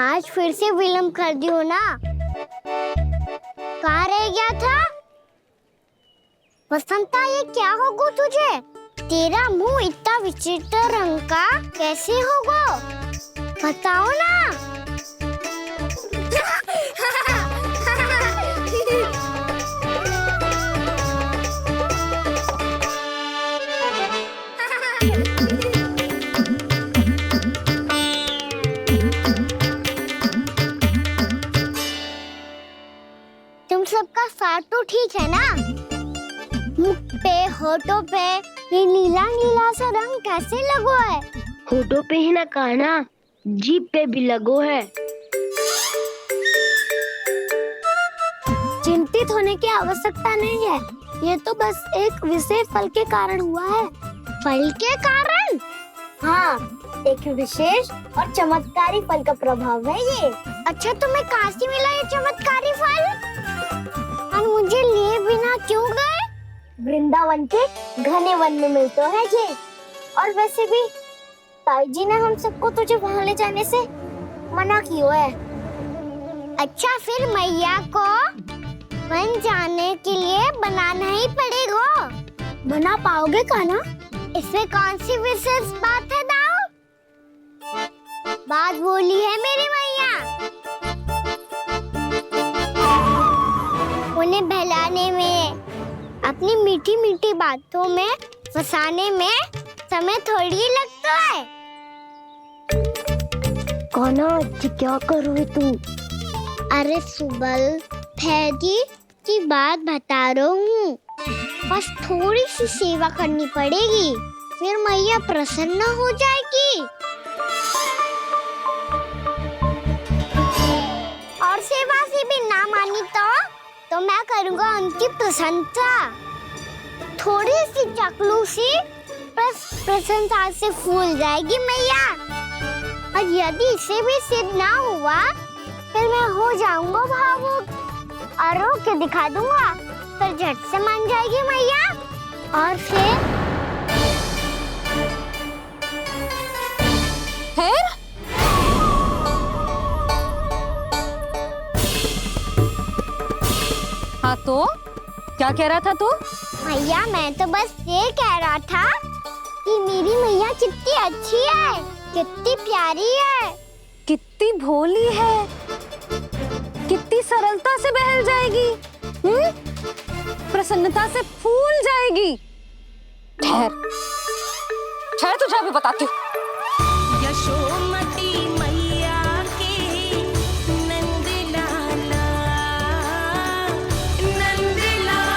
A: आज फिर से विलंब कर दियो ना। कहाँ रह गया था? वसंता, ये क्या होगा तुझे? तेरा मुंह इतना विचित्र रंग का कैसे होगा? बताओ ना। तुम सबका साथ तो ठीक है ना? मुख पे, होठों पे ये नीला नीला सा रंग कैसे लगो है?
P: होठों पे ही ना कान्हा, जीभ पे भी लगो है।
A: आश्चर्यचकित होने की आवश्यकता नहीं है। ये तो बस एक विशेष फल के कारण हुआ है। फल के कारण? हाँ, एक विशेष और चमत्कारी फल का प्रभाव है ये। अच्छा, तुम्हें कहाँ से मिला ये चमत्कारी फल? और मुझे लिए बिना क्यों गए? वृंदावन के घने वन में मिलते हैं ये। और वैसे भी ताई जी ने हम सबको तुझे वहाँ ले जाने से मना किया है। अच्छा, फिर मैया को वन जाने के लिए बनाना ही पड़ेगा। बना पाओगे का ना? इसमें कौन सी विशेष बात है दाऊ? बात बोली है मेरी मैया। उन्हें बहलाने में, अपनी मीठी मीठी बातों में फंसाने में समय थोड़ी ही लगता है। कौना क्या करोगे तू? अरे सुबल, फैदी की बात बता रहा हूँ। बस थोड़ी सी सेवा करनी पड़ेगी, फिर मैया प्रसन्न हो जाएगी। और सेवा से भी ना मानी तो मैं करूँगा उनकी प्रशंसा। थोड़ी सी चाकलूसी प्रशंसा से फूल जाएगी मैया। और यदि इसे भी सिद्ध ना हुआ, फिर मैं हो जाऊंगा भावुक और रो के दिखा दूंगा। फिर झट से मान जाएगी मैया। और फिर
B: हाँ तो क्या कह रहा था तू?
A: मैया, मैं तो बस ये कह रहा था कि मेरी मैया कितनी अच्छी है, कितनी प्यारी है,
B: कितनी भोली है, कितनी सरलता से बहल जाएगी, प्रसन्नता से फूल जाएगी। ठहर ठहर, तुझे अभी बताती हूँ।
P: यशोमती मैया के नंद लाला, नंद लाला।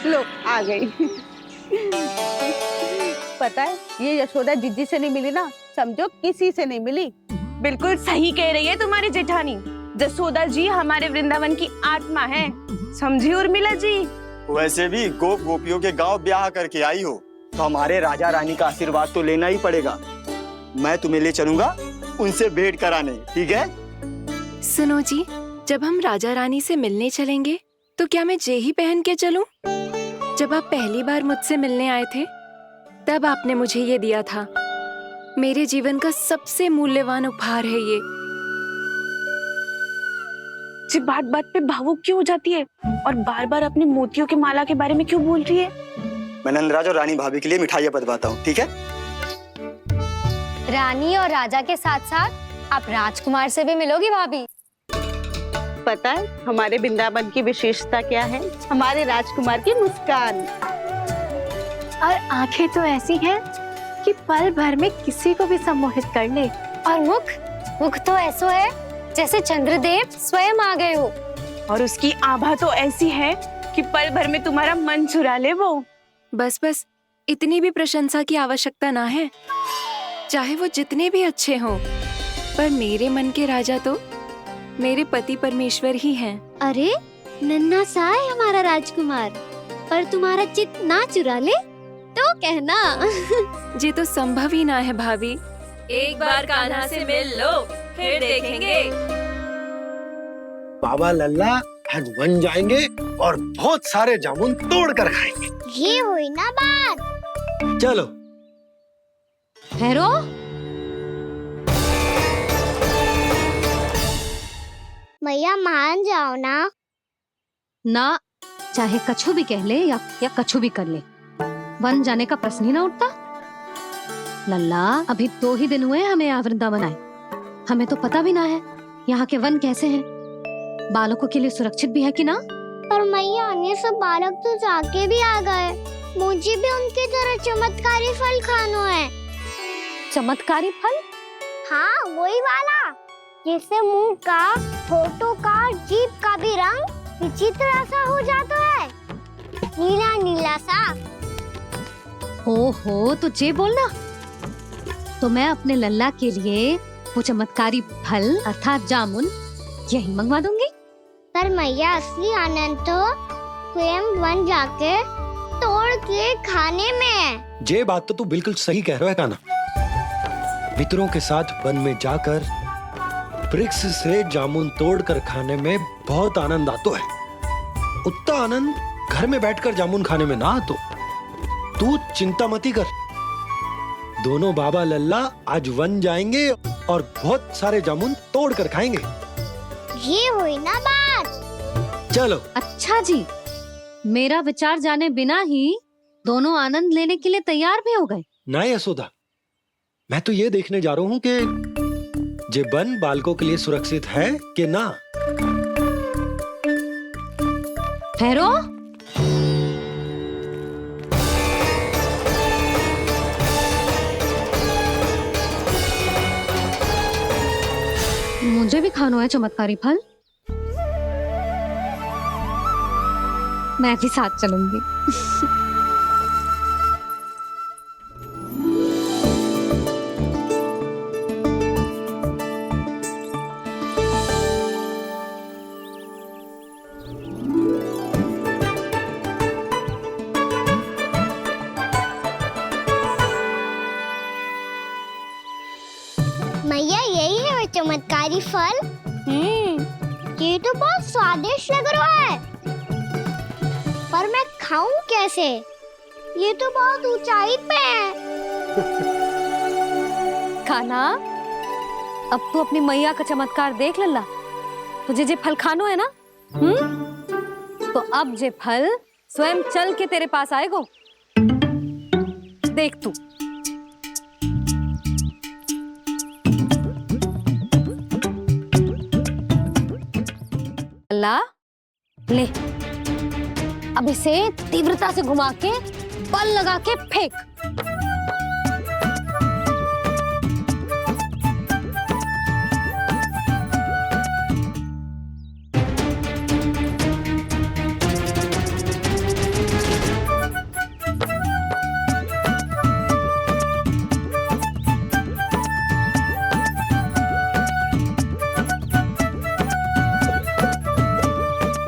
D: लो आ गई। पता है, ये यशोदा जिज्जी से नहीं मिली ना, समझो किसी से नहीं मिली।
O: बिल्कुल सही कह रही है तुम्हारी जेठानी। जसोदा जी हमारे वृंदावन की आत्मा है, समझी उर्मिला जी।
Q: वैसे भी गोप गोपियों के गांव ब्याह करके आई हो तो हमारे राजा रानी का आशीर्वाद तो लेना ही पड़ेगा। मैं तुम्हें ले चलूंगा उनसे भेंट कराने, ठीक है?
J: सुनो जी, जब हम राजा रानी से मिलने चलेंगे तो क्या मैं जे ही पहन के चलूं? जब आप पहली बार मुझसे मिलने आए थे तब आपने मुझे ये दिया था। मेरे जीवन का सबसे मूल्यवान उपहार है ये।
O: जी बात बात पे भावुक क्यों हो जाती है और बार बार अपने मोतियों के माला के बारे में क्यों बोल रही है?
Q: मैं नंदराज और रानी भाभी के लिए मिठाइयाँ बंटवाता हूँ, ठीक है?
I: रानी और राजा के साथ साथ आप राजकुमार से भी मिलोगी भाभी।
D: पता है हमारे वृंदावन की विशेषता क्या है? हमारे राजकुमार की मुस्कान।
I: और आंखें तो ऐसी हैं कि पल भर में किसी को भी सम्मोहित कर ले। और मुख तो ऐसा है जैसे चंद्रदेव स्वयं आ गए हो।
O: और उसकी आभा तो ऐसी है कि पल भर में तुम्हारा मन चुरा ले वो।
J: बस बस, इतनी भी प्रशंसा की आवश्यकता ना है। चाहे वो जितने भी अच्छे हों, पर मेरे मन के राजा तो मेरे पति परमेश्वर ही हैं।
B: अरे नन्हा सा है हमारा राजकुमार, पर तुम्हारा चित्त ना चुरा ले तो कहना।
J: ये तो संभव ही ना है भाभी।
P: एक बार कान्हा से मिल लो, फिर देखेंगे।
F: बाबा लल्ला आज वन जाएंगे और बहुत सारे जामुन तोड़ कर खाएंगे।
A: ये हुई ना बात।
F: चलो
B: ठहरो।
A: मैया मान जाओ ना।
B: ना, चाहे कछु भी कह ले या कछु भी कर ले, वन जाने का प्रश्न ही ना उठता। लल्ला, अभी 2 ही दिन हुए हमें यहाँ वृंदावन आए। हमें तो पता भी ना है यहाँ के वन कैसे हैं, बालकों के लिए सुरक्षित भी है कि ना।
A: पर मैया ये सब बालक तो जाके भी आ गए। मुझे भी उनके तरह चमत्कारी फल खाना है।
B: चमत्कारी फल?
A: हाँ, वही वाला जिससे मुंह का, होठों का, जीभ का भी रंग विचित्र सा हो जाता है, नीला नीला सा।
B: हो तो जे बोलना। तो मैं अपने लल्ला के लिए वो चमत्कारी फल अर्थात जामुन यही मंगवा दूंगी।
A: पर मैया असली आनंद तो स्वयं वन जाके तोड़ के खाने में है।
F: ये बात तो तू बिल्कुल सही कह रहा है कान्हा। मित्रों के साथ वन में जाकर वृक्ष से जामुन तोड़कर खाने में बहुत आनंद आता है। उतना आनंद घर में बैठकर जामुन खाने में ना आतो। तू चिंता मती कर, दोनों बाबा लल्ला आज वन जाएंगे और बहुत सारे जामुन तोड़कर खाएंगे।
A: ये हुई ना बात।
F: चलो।
B: अच्छा जी, मेरा विचार जाने बिना ही दोनों आनंद लेने के लिए तैयार भी हो गए।
F: ना यशोदा, मैं तो ये देखने जा रहा हूँ कि ये वन बालकों के लिए सुरक्षित है कि ना।
B: ठहरो। मुझे भी खाना है चमत्कारी फल। मैं भी साथ चलूंगी।
A: मैया यही है वो चमत्कारी फल। ये तो बहुत स्वादिष्ट लग रहा है, पर मैं खाऊं कैसे? ये तो बहुत ऊंचाई पे है।
B: खाना, अब तू अपनी मैया का चमत्कार देख लल्ला। तुझे जे फल खानो है ना, तो अब जे फल स्वयं चल के तेरे पास आएगो। देख तू। लल्ला, ले, अब इसे तीव्रता से घुमा के बल लगा के फेंक।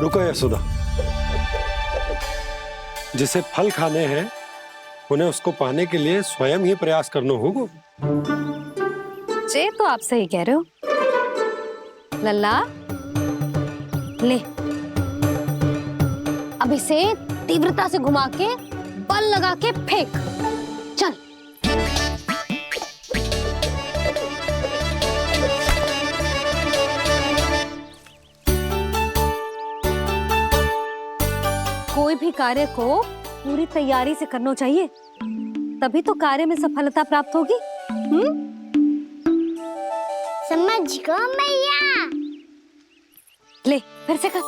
F: रुको यशोदा, जिसे फल खाने हैं उन्हें उसको पाने के लिए स्वयं ही प्रयास करना होगा।
B: जे तो आप सही कह रहे हो लल्ला। ले, अब इसे तीव्रता से घुमा के बल लगा के फेंक। चल। कोई भी कार्य को पूरी तैयारी से करना चाहिए, तभी तो कार्य में सफलता प्राप्त होगी।
A: समझ गो मैया।
B: ले, फिर से कर।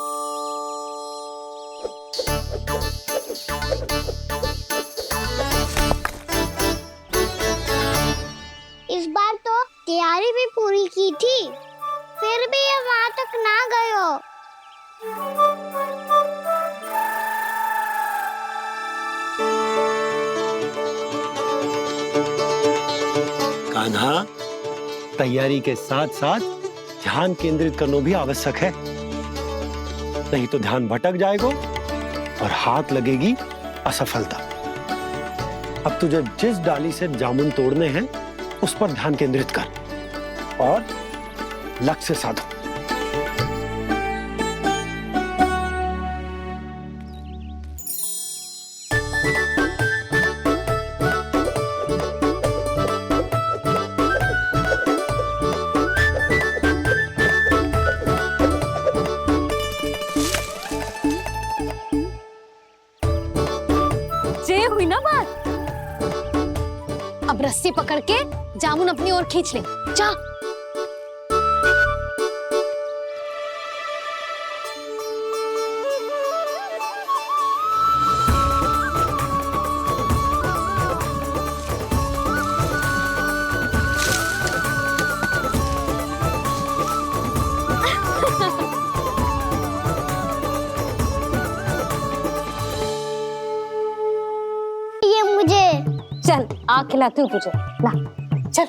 A: इस बार तो तैयारी भी पूरी की थी, फिर भी ये वहां तक ना गए हो।
F: कान्हा, तैयारी के साथ साथ ध्यान केंद्रित करना भी आवश्यक है, नहीं तो ध्यान भटक जाएगा और हाथ लगेगी असफलता। अब तुझे जिस डाली से जामुन तोड़ने हैं उस पर ध्यान केंद्रित कर और लक्ष्य साधो।
B: हुई ना बात। अब रस्सी पकड़ के जामुन अपनी ओर खींच ले। जा।
A: मुझे
B: चल, आग खिलाती हूँ तुझे। ला, चल।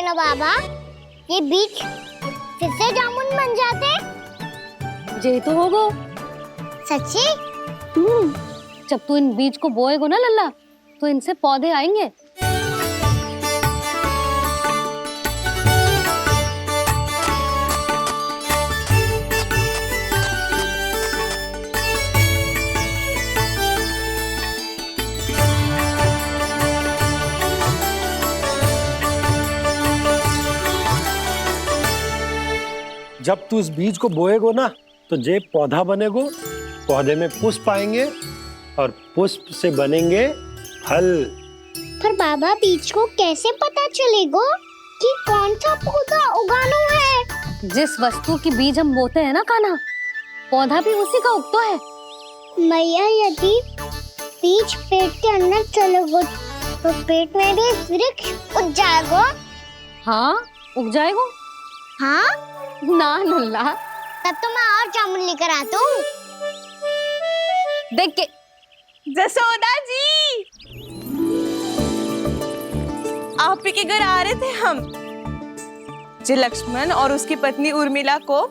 A: ना बाबा, ये बीज फिर से जामुन बन जाते।
B: जे तो होगो।
A: सच्ची?
B: जब तू इन बीज को बोएगो ना लल्ला, तो इनसे पौधे आएंगे।
F: जब तू इस बीज को बोएगो ना, तो जे पौधा बनेगो, पौधे में पुष्प आएंगे और पुष्प से बनेंगे फल।
A: पर बाबा, बीज को कैसे पता चलेगा कि कौन सा पौधा उगाना है?
B: जिस वस्तु की बीज हम बोते हैं ना कान्हा, पौधा भी उसी का उगता है।
A: मैया, यदि बीज पेट के अंदर चलेगा तो पेट में भी वृक्ष उग जाएगा।
B: हाँ, उग जाएगा।
A: हाँ
B: ना लल्ला,
A: तब तो मैं और जामुन लेकर आता हूँ।
B: देख के।
D: जसोदा जी, आप ही के घर आ रहे थे हम। जो लक्ष्मण और उसकी पत्नी उर्मिला को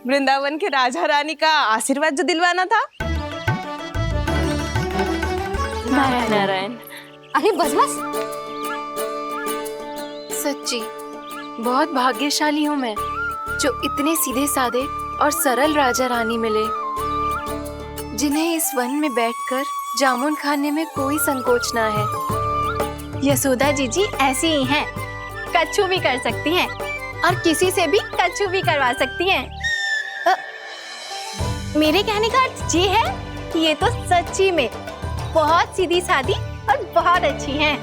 D: वृंदावन के राजा रानी का आशीर्वाद जो दिलवाना था।
I: नारायण नारायण।
B: अरे बस बस।
I: सच्ची बहुत भाग्यशाली हूँ मैं, जो इतने सीधे साधे और सरल राजा रानी मिले, जिन्हें इस वन में बैठकर जामुन खाने में कोई संकोच ना है।
R: यशोदा जी ऐसी ही हैं, कच्छू भी कर सकती हैं और किसी से भी कच्छू भी करवा सकती हैं। मेरे कहने का अर्थ ये है कि ये तो सच्ची में बहुत सीधी सादी और बहुत अच्छी हैं।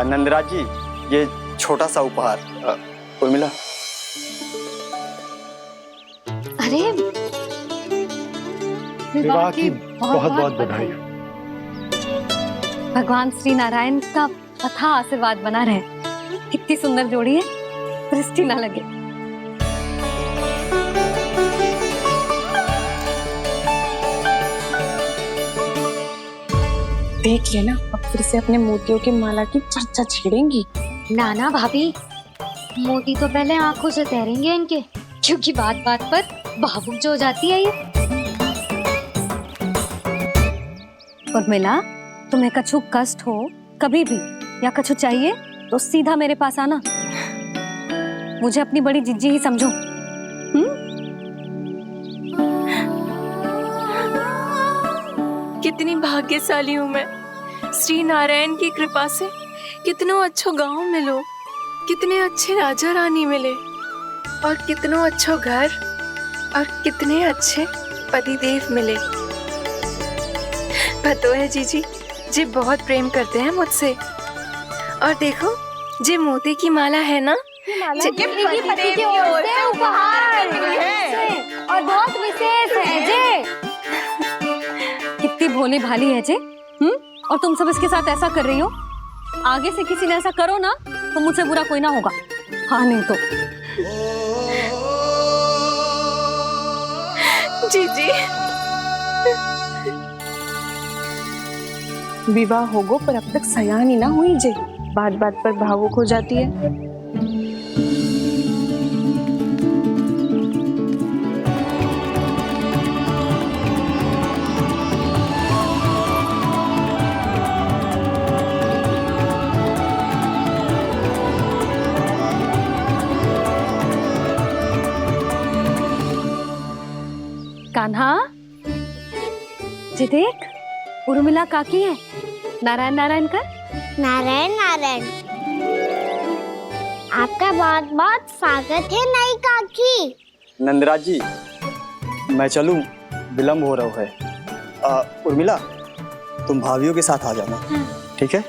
Q: नंदराज जी, ये छोटा सा उपहार। उर्मिला।
B: अरे
F: विवाह की बहुत बहुत बधाई।
B: भगवान श्री नारायण का अथाह आशीर्वाद बना रहे। कितनी सुंदर जोड़ी है, दृष्टि ना लगे।
D: देख लेना, अब फिर से अपने मोतियों की माला की चर्चा छेड़ेंगी।
I: नाना भाभी, मोती तो पहले आंखों से तैरेंगे इनके, क्योंकि बात बात पर भावुक जो हो जाती है ये।
B: उर्मिला, तुम्हें कछु कष्ट हो कभी भी या कछु चाहिए तो सीधा मेरे पास आना। मुझे अपनी बड़ी जिज्जी ही समझो।
I: कितनी भाग्यशाली हूँ मैं, श्री नारायण की कृपा से कितनों अच्छो गांव मिलो, कितने अच्छे राजा रानी मिले, और कितनों अच्छो घर और कितने अच्छे पतिदेव मिले। पतो है जीजी, जी बहुत प्रेम करते हैं मुझसे। और देखो, जे मोती की माला है ना,
R: पति की ओर से उपहार
B: और बहुत विशेष है जे। कितनी भोली भाली है जे। और तुम सब इसके साथ ऐसा कर रही हो। आगे से किसी ने ऐसा करो ना, तो मुझसे बुरा कोई ना होगा। हाँ नहीं तो।
I: जीजी,
D: विवाह होगो पर अब तक सयानी ना हुई जे, बात बात पर भावुक हो जाती है।
B: कान्हा, जी देख, उर्मिला काकी है। नारायण नारायण कर।
A: नारायण नारायण। आपका बहुत बहुत स्वागत है नई काकी।
Q: नंदराज जी, मैं चलूं, विलम्ब हो रहा है। उर्मिला, तुम भाभियों के साथ आ जाना। ठीक है?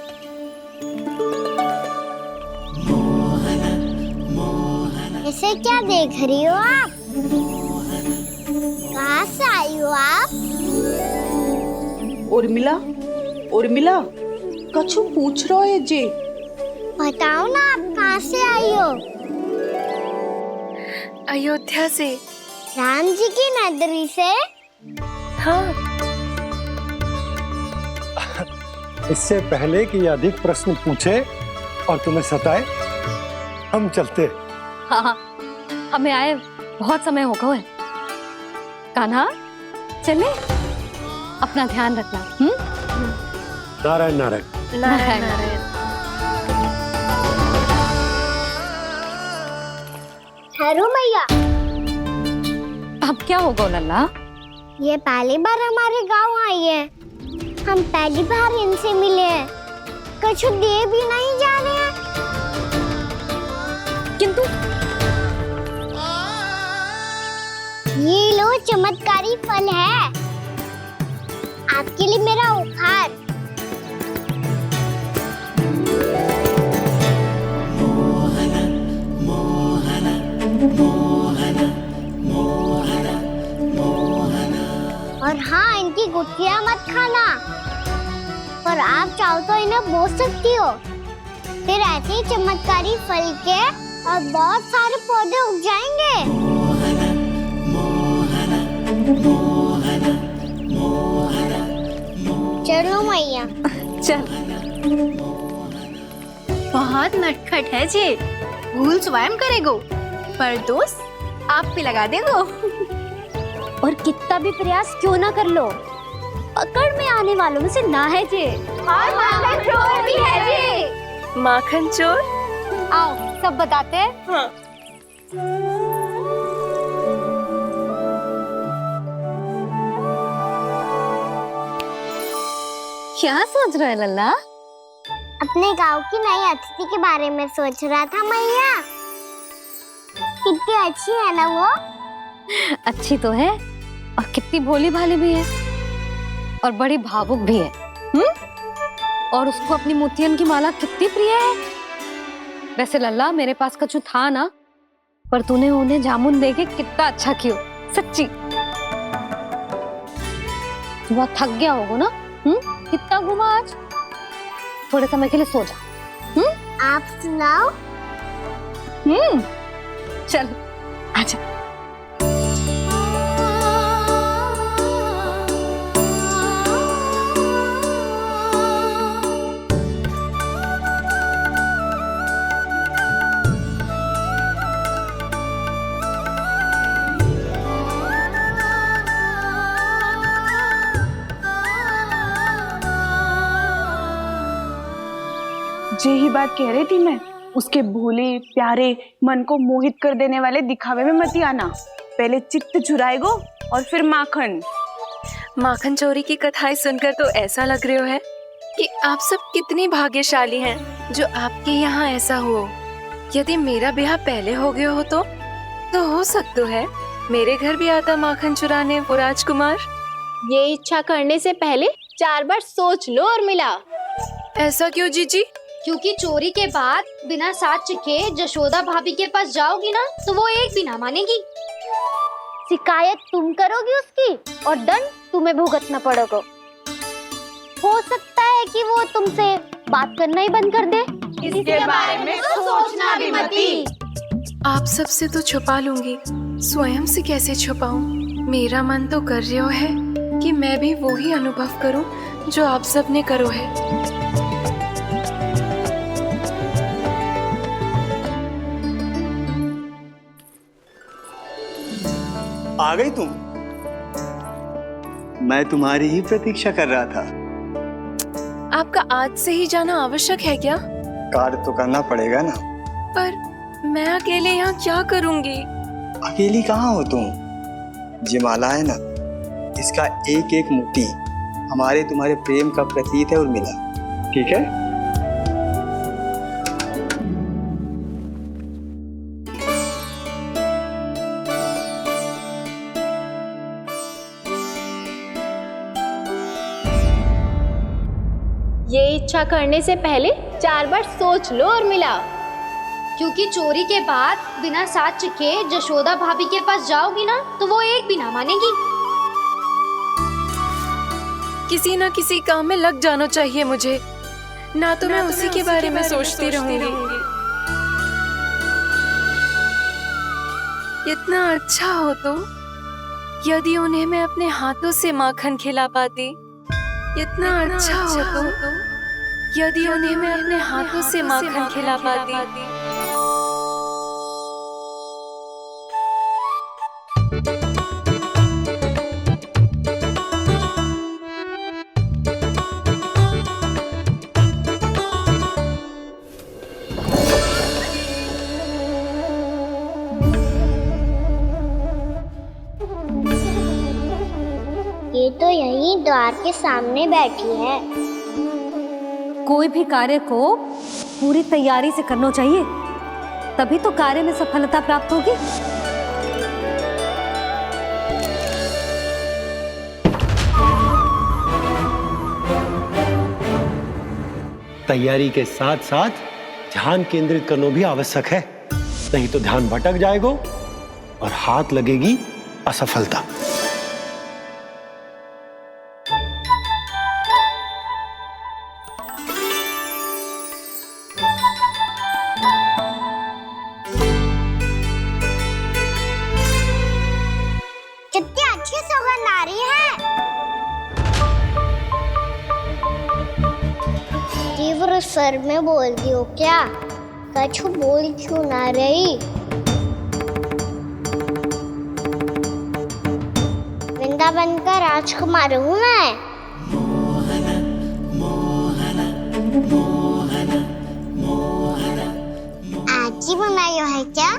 A: इसे क्या देख रही हो आप? कहाँ से आई हो आप?
S: उर्मिला, उर्मिला, कछु पूछ रहा है जे।
A: बताओ ना, आप कहाँ से आई हो?
I: अयोध्या से।
A: राम जी की नगरी से?
I: हाँ।
F: इससे पहले कि ये अधिक प्रश्न पूछे और तुम्हें सताए, हम चलते।
B: हाँ, हमें आए बहुत समय हो गया है। कान्हा, चले? अपना ध्यान रखना।
F: नारायण नारायण।
I: नारायण नारायण।
A: ठहरू मैया।
B: अब क्या होगा लल्ला?
A: ये पहली बार हमारे गांव आई है। हम पहली बार इनसे मिले हैं। कछु दे भी नहीं जा रहे हैं।
B: किंतु
A: ये लो चमत्कारी फल है। आपके लिए मेरा उपहार। और हाँ, इनकी गुठलियां मत खाना। और आप चाहो तो इन्हें बोल सकती हो। फिर ऐसे ही चमत्कारी फल के और बहुत सारे पौधे उग जाएंगे। चलो मैया।
B: चल।
R: बहुत नटखट है जे। भूल स्वयं करेगो, पर दोस्त आप पे लगा देगो।
A: और कितना भी प्रयास क्यों ना कर लो, पकड़ में आने वालों में से ना है जे। और माखन चोर भी है जे।
I: माखन चोर?
A: आओ सब बताते हैं।
I: हाँ।
B: क्या सोच रहे लल्ला?
A: अपने गांव की नई अतिथि के बारे में सोच रहा था मैया। कितनी अच्छी है ना वो?
B: अच्छी तो है और कितनी भोली भाली भी है और बड़ी भावुक भी है। और उसको अपनी मोतियन की माला कितनी प्रिय है। वैसे लल्ला, मेरे पास कछु था ना, पर तूने उन्हें जामुन देके कितना अच्छा किया, सच्ची। बहुत थक गया होगा ना? कितना घूमा आज? थोड़े समय के लिए सो जा।
A: आप सुनाओ।
B: चल आजा।
D: यही बात कह रही थी मैं। उसके भोले प्यारे मन को मोहित कर देने वाले दिखावे में मत आना। पहले चित्त चुराएगो और फिर माखन।
I: माखन चोरी की कथाएं सुनकर तो ऐसा लग रहा है कि आप सब कितनी भाग्यशाली हैं जो आपके यहाँ ऐसा हो। यदि मेरा ब्याह पहले हो गया हो तो हो सकता है मेरे घर भी आता माखन चुराने वो राजकुमार।
R: ये इच्छा करने से पहले 4 बार सोच लो और मिला।
I: ऐसा क्यों जीजी?
A: क्योंकि चोरी के बाद बिना साथ चिखे जशोदा भाभी के पास जाओगी ना, तो वो एक भी ना मानेगी। शिकायत तुम करोगी उसकी और दंड तुम्हें भुगतना पड़ेगा। हो सकता है कि वो तुमसे बात करना ही बंद कर दे।
D: इसके बारे में सोचना भी मती।
I: आप सबसे तो छुपा लूंगी, स्वयं से कैसे छुपाऊं? मेरा मन तो कर रहा है कि मैं भी वो ही अनुभव करूं जो आप सब ने करो है।
Q: आ गई तुम? मैं तुम्हारी ही प्रतीक्षा कर रहा था।
I: आपका आज से ही जाना आवश्यक है क्या?
Q: कार्य तो करना पड़ेगा ना।
I: पर मैं अकेले यहाँ क्या करूँगी?
Q: अकेली कहाँ हो तुम? ये माला है ना, इसका एक एक मोती हमारे तुम्हारे प्रेम का प्रतीक है उर्मिला, ठीक है?
R: ये इच्छा करने से पहले 4 बार सोच लो और मिला।
A: क्योंकि चोरी के बाद बिना साथ चिखे जशोदा भाभी के पास जाओगी ना, तो वो एक भी ना मानेगी।
I: किसी ना किसी काम में लग जाना चाहिए मुझे, ना तो मैं उसी के बारे में सोचती रहूंगी। कितना अच्छा हो तो यदि उन्हें मैं अपने हाथों से माखन खिला पाती। कितना अच्छा हो तो यदि उन्हें मैं अपने हाथों से माखन खिला पाती।
A: ये तो यहीं द्वार के सामने बैठी है।
B: कोई भी कार्य को पूरी तैयारी से करना चाहिए, तभी तो कार्य में सफलता प्राप्त होगी।
F: तैयारी के साथ साथ ध्यान केंद्रित करना भी आवश्यक है, नहीं तो ध्यान भटक जाएगा और हाथ लगेगी असफलता।
A: कितनी अच्छी सुगंध आ रही है। तीव्र स्वर में बोलती हो क्या? कछु बोल क्यों ना रही? वृंदावन का राजकुमार हूँ मैं। आज ही बनायो है क्या?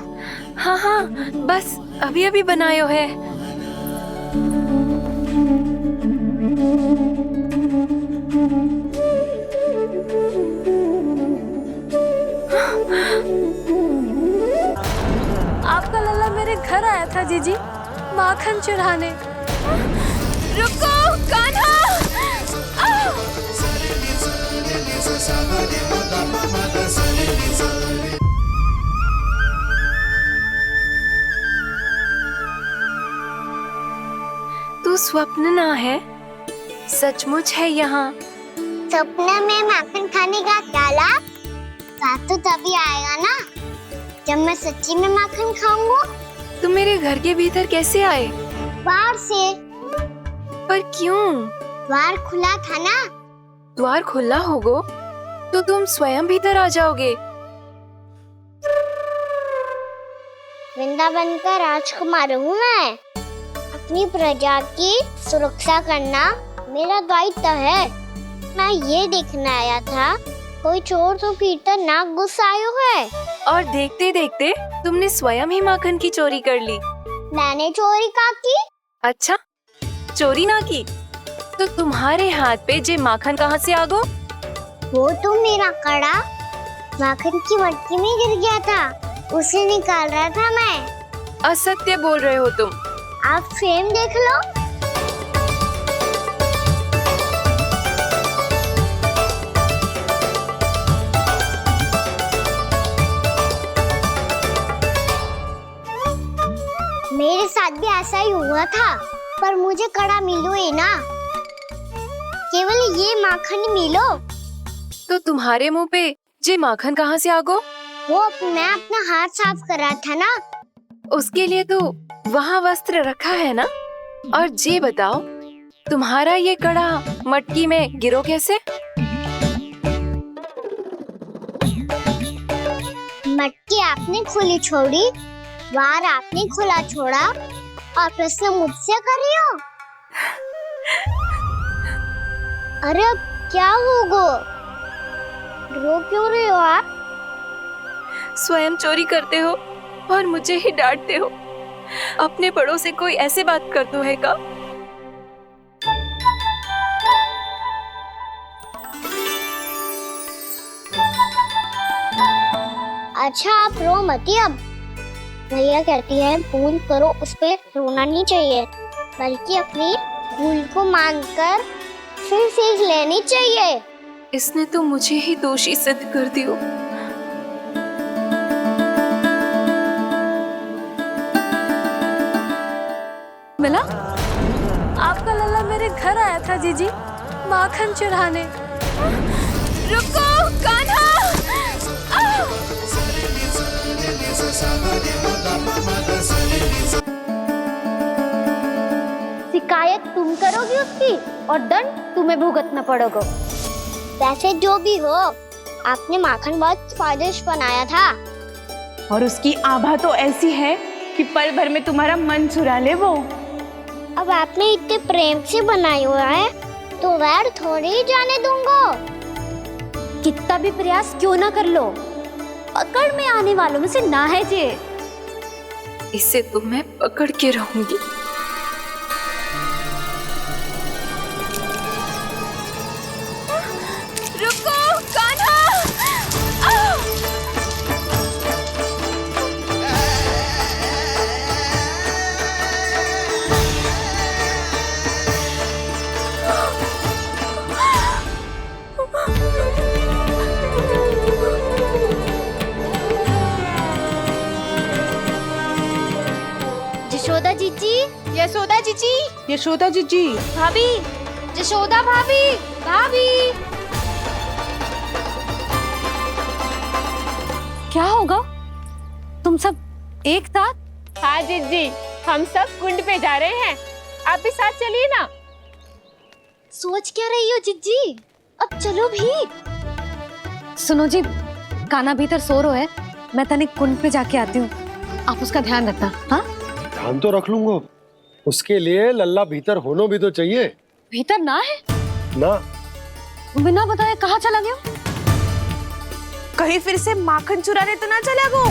I: हाँ हाँ, बस अभी अभी बनायो है।
B: आपका लल्ला मेरे घर आया था जीजी, माखन चुराने।
I: रुको कान्हा! तू स्वप्न ना है, सचमुच है यहाँ।
A: सपने में माखन खाने का डाला तो तभी आएगा ना जब मैं सच्ची में माखन खाऊंगा।
I: तुम मेरे घर के भीतर कैसे आए?
A: बाहर से।
I: पर क्यों?
A: द्वार खुला था ना।
I: द्वार खुला होगा तो तुम स्वयं भीतर आ जाओगे।
A: वृंदावन का राजकुमार हूँ मैं। अपनी प्रजा की सुरक्षा करना मेरा दायित्व है। मैं ये देखने आया था कोई चोर तो भीतर ना घुस आयो है।
I: और देखते देखते तुमने स्वयं ही माखन की चोरी कर ली।
A: मैंने चोरी का की?
I: अच्छा, चोरी ना की तो तुम्हारे हाथ पे जे माखन कहाँ से आ गो?
A: वो तो मेरा कड़ा माखन की मटकी में गिर गया था, उसे निकाल रहा था मैं।
I: असत्य बोल रहे हो तुम।
A: आप स्वयं देख लो। मेरे साथ भी ऐसा ही हुआ था, पर मुझे कड़ा मिलो ही ना, केवल ये माखन मिलो।
I: तो तुम्हारे मुंह पे जे माखन कहाँ से आ गो?
A: वो मैं अपना हाथ साफ कर रहा था ना।
I: उसके लिए तो वहाँ वस्त्र रखा है ना। और जे बताओ, तुम्हारा ये कड़ा मटकी में गिरो कैसे?
A: मटकी आपने खुली छोड़ी, द्वार आपने खुला छोड़ा और प्रश्न मुझसे कर रही हो? अरे अब क्या होगा? रो क्यों रहे हो आप?
I: स्वयं चोरी करते हो और मुझे ही डांटते हो। अपने बड़ों से कोई ऐसे बात करते है का?
A: अच्छा आप रो मती। अब भैया कहती है भूल करो, उस पे रोना नहीं चाहिए, बल्कि अपनी भूल को मानकर फिर सीख लेनी चाहिए।
I: इसने तो मुझे ही दोषी सिद्ध कर दिया।
B: मिला? आपका लल्ला मेरे घर आया था जीजी, माखन चुराने।
I: रुको कान्हा!
N: सा
A: शिकायत तुम करोगी उसकी और दंड तुम्हें भुगतना पड़ेगा। वैसे जो भी हो, आपने माखन बहुत स्वादिष्ट बनाया था।
D: और उसकी आभा तो ऐसी है कि पल भर में तुम्हारा मन चुरा ले वो।
A: अब आपने इतने प्रेम से बनाई हुआ है तो वैर थोड़ी ही जाने दूंगा।
B: कितना भी प्रयास क्यों ना कर लो, पकड़ में आने वालों में से ना है जे।
I: इसे तो मैं पकड़ के रहूंगी।
P: रुको कान्हा।
A: यशोदा जीजी,
D: यशोदा जीजी, यशोदा जीजी,
A: भाभी, यशोदा भाभी, भाभी।
B: क्या होगा? तुम सब एक साथ?
D: हाँ जीजी, हम सब कुंड पे जा रहे हैं, आप भी साथ चलिए ना।
A: सोच क्या रही हो जीजी? अब चलो भी।
B: सुनो जी, कान्हा भीतर सो रो है, मैं तनिक कुंड पे जाके आती हूँ, आप उसका ध्यान रखना। हाँ,
F: ध्यान तो रख लूंगा, उसके लिए लल्ला भीतर होना भी तो चाहिए।
B: भीतर ना है?
F: ना।
B: बिना बताए कहाँ चला गया?
D: कहीं फिर से माखन चुराने तो ना चला वो।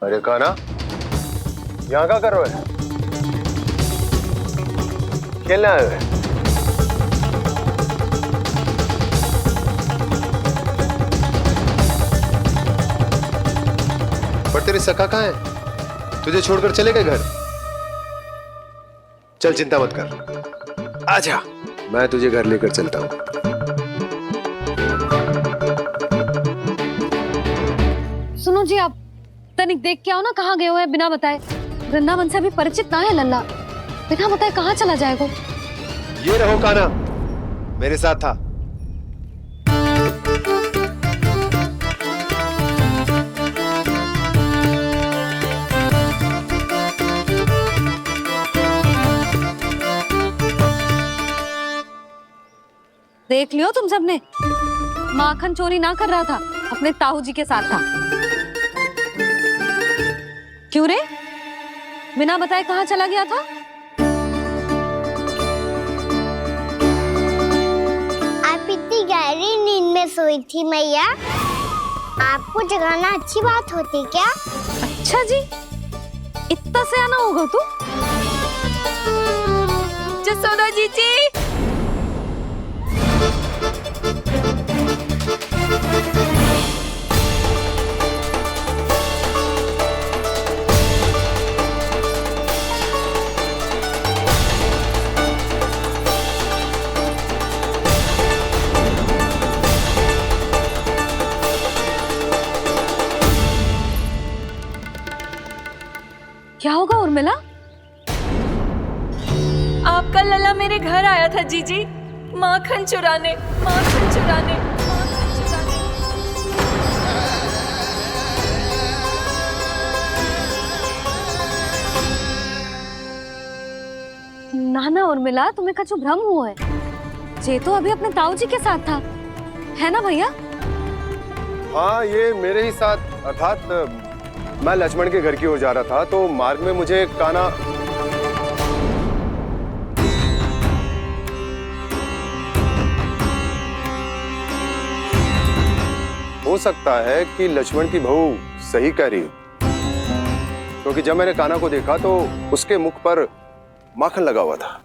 E: अरे कान्हा, यहाँ क्या कर रहे हो? खेलने आए हुए? पर तेरी सखा कहाँ है? तुझे छोड़कर चले गए घर? चल चिंता मत कर, आजा, मैं तुझे घर लेकर चलता हूँ।
B: सुनो जी, आप तनिक देख के आओ ना कहाँ गए हुए हैं बिना बताए। वृंदावन से अभी परिचित ना है लल्ला, बिना बताए कहाँ चला जाएगा?
E: ये रहो कान्हा, मेरे साथ था।
B: देख लियो तुम सबने, माखन चोरी ना कर रहा था, अपने ताऊ जी के साथ था। क्यों रे, बिना बताए कहाँ चला गया था?
A: आप इतनी गहरी नींद में सोई थी मैया, आपको जगाना अच्छी बात होती क्या?
B: अच्छा जी, इतना सयाना होगा तू?
P: यशोदा जीजी,
B: क्या होगा उर्मिला?
P: आपका लल्ला मेरे घर आया था जीजी, माखन चुराने, माखन चुराने, माखन चुराने।
B: ना ना उर्मिला, तुम्हें कछु भ्रम हुआ है। ये तो अभी अपने ताऊ जी के साथ था, है ना भैया?
E: हाँ, ये मेरे ही साथ, अर्थात मैं लक्ष्मण के घर की ओर जा रहा था, तो मार्ग में मुझे कान्हा हो सकता है कि लक्ष्मण की बहू सही कह रही हो, क्योंकि जब मैंने कान्हा को देखा तो उसके मुख पर माखन लगा हुआ था।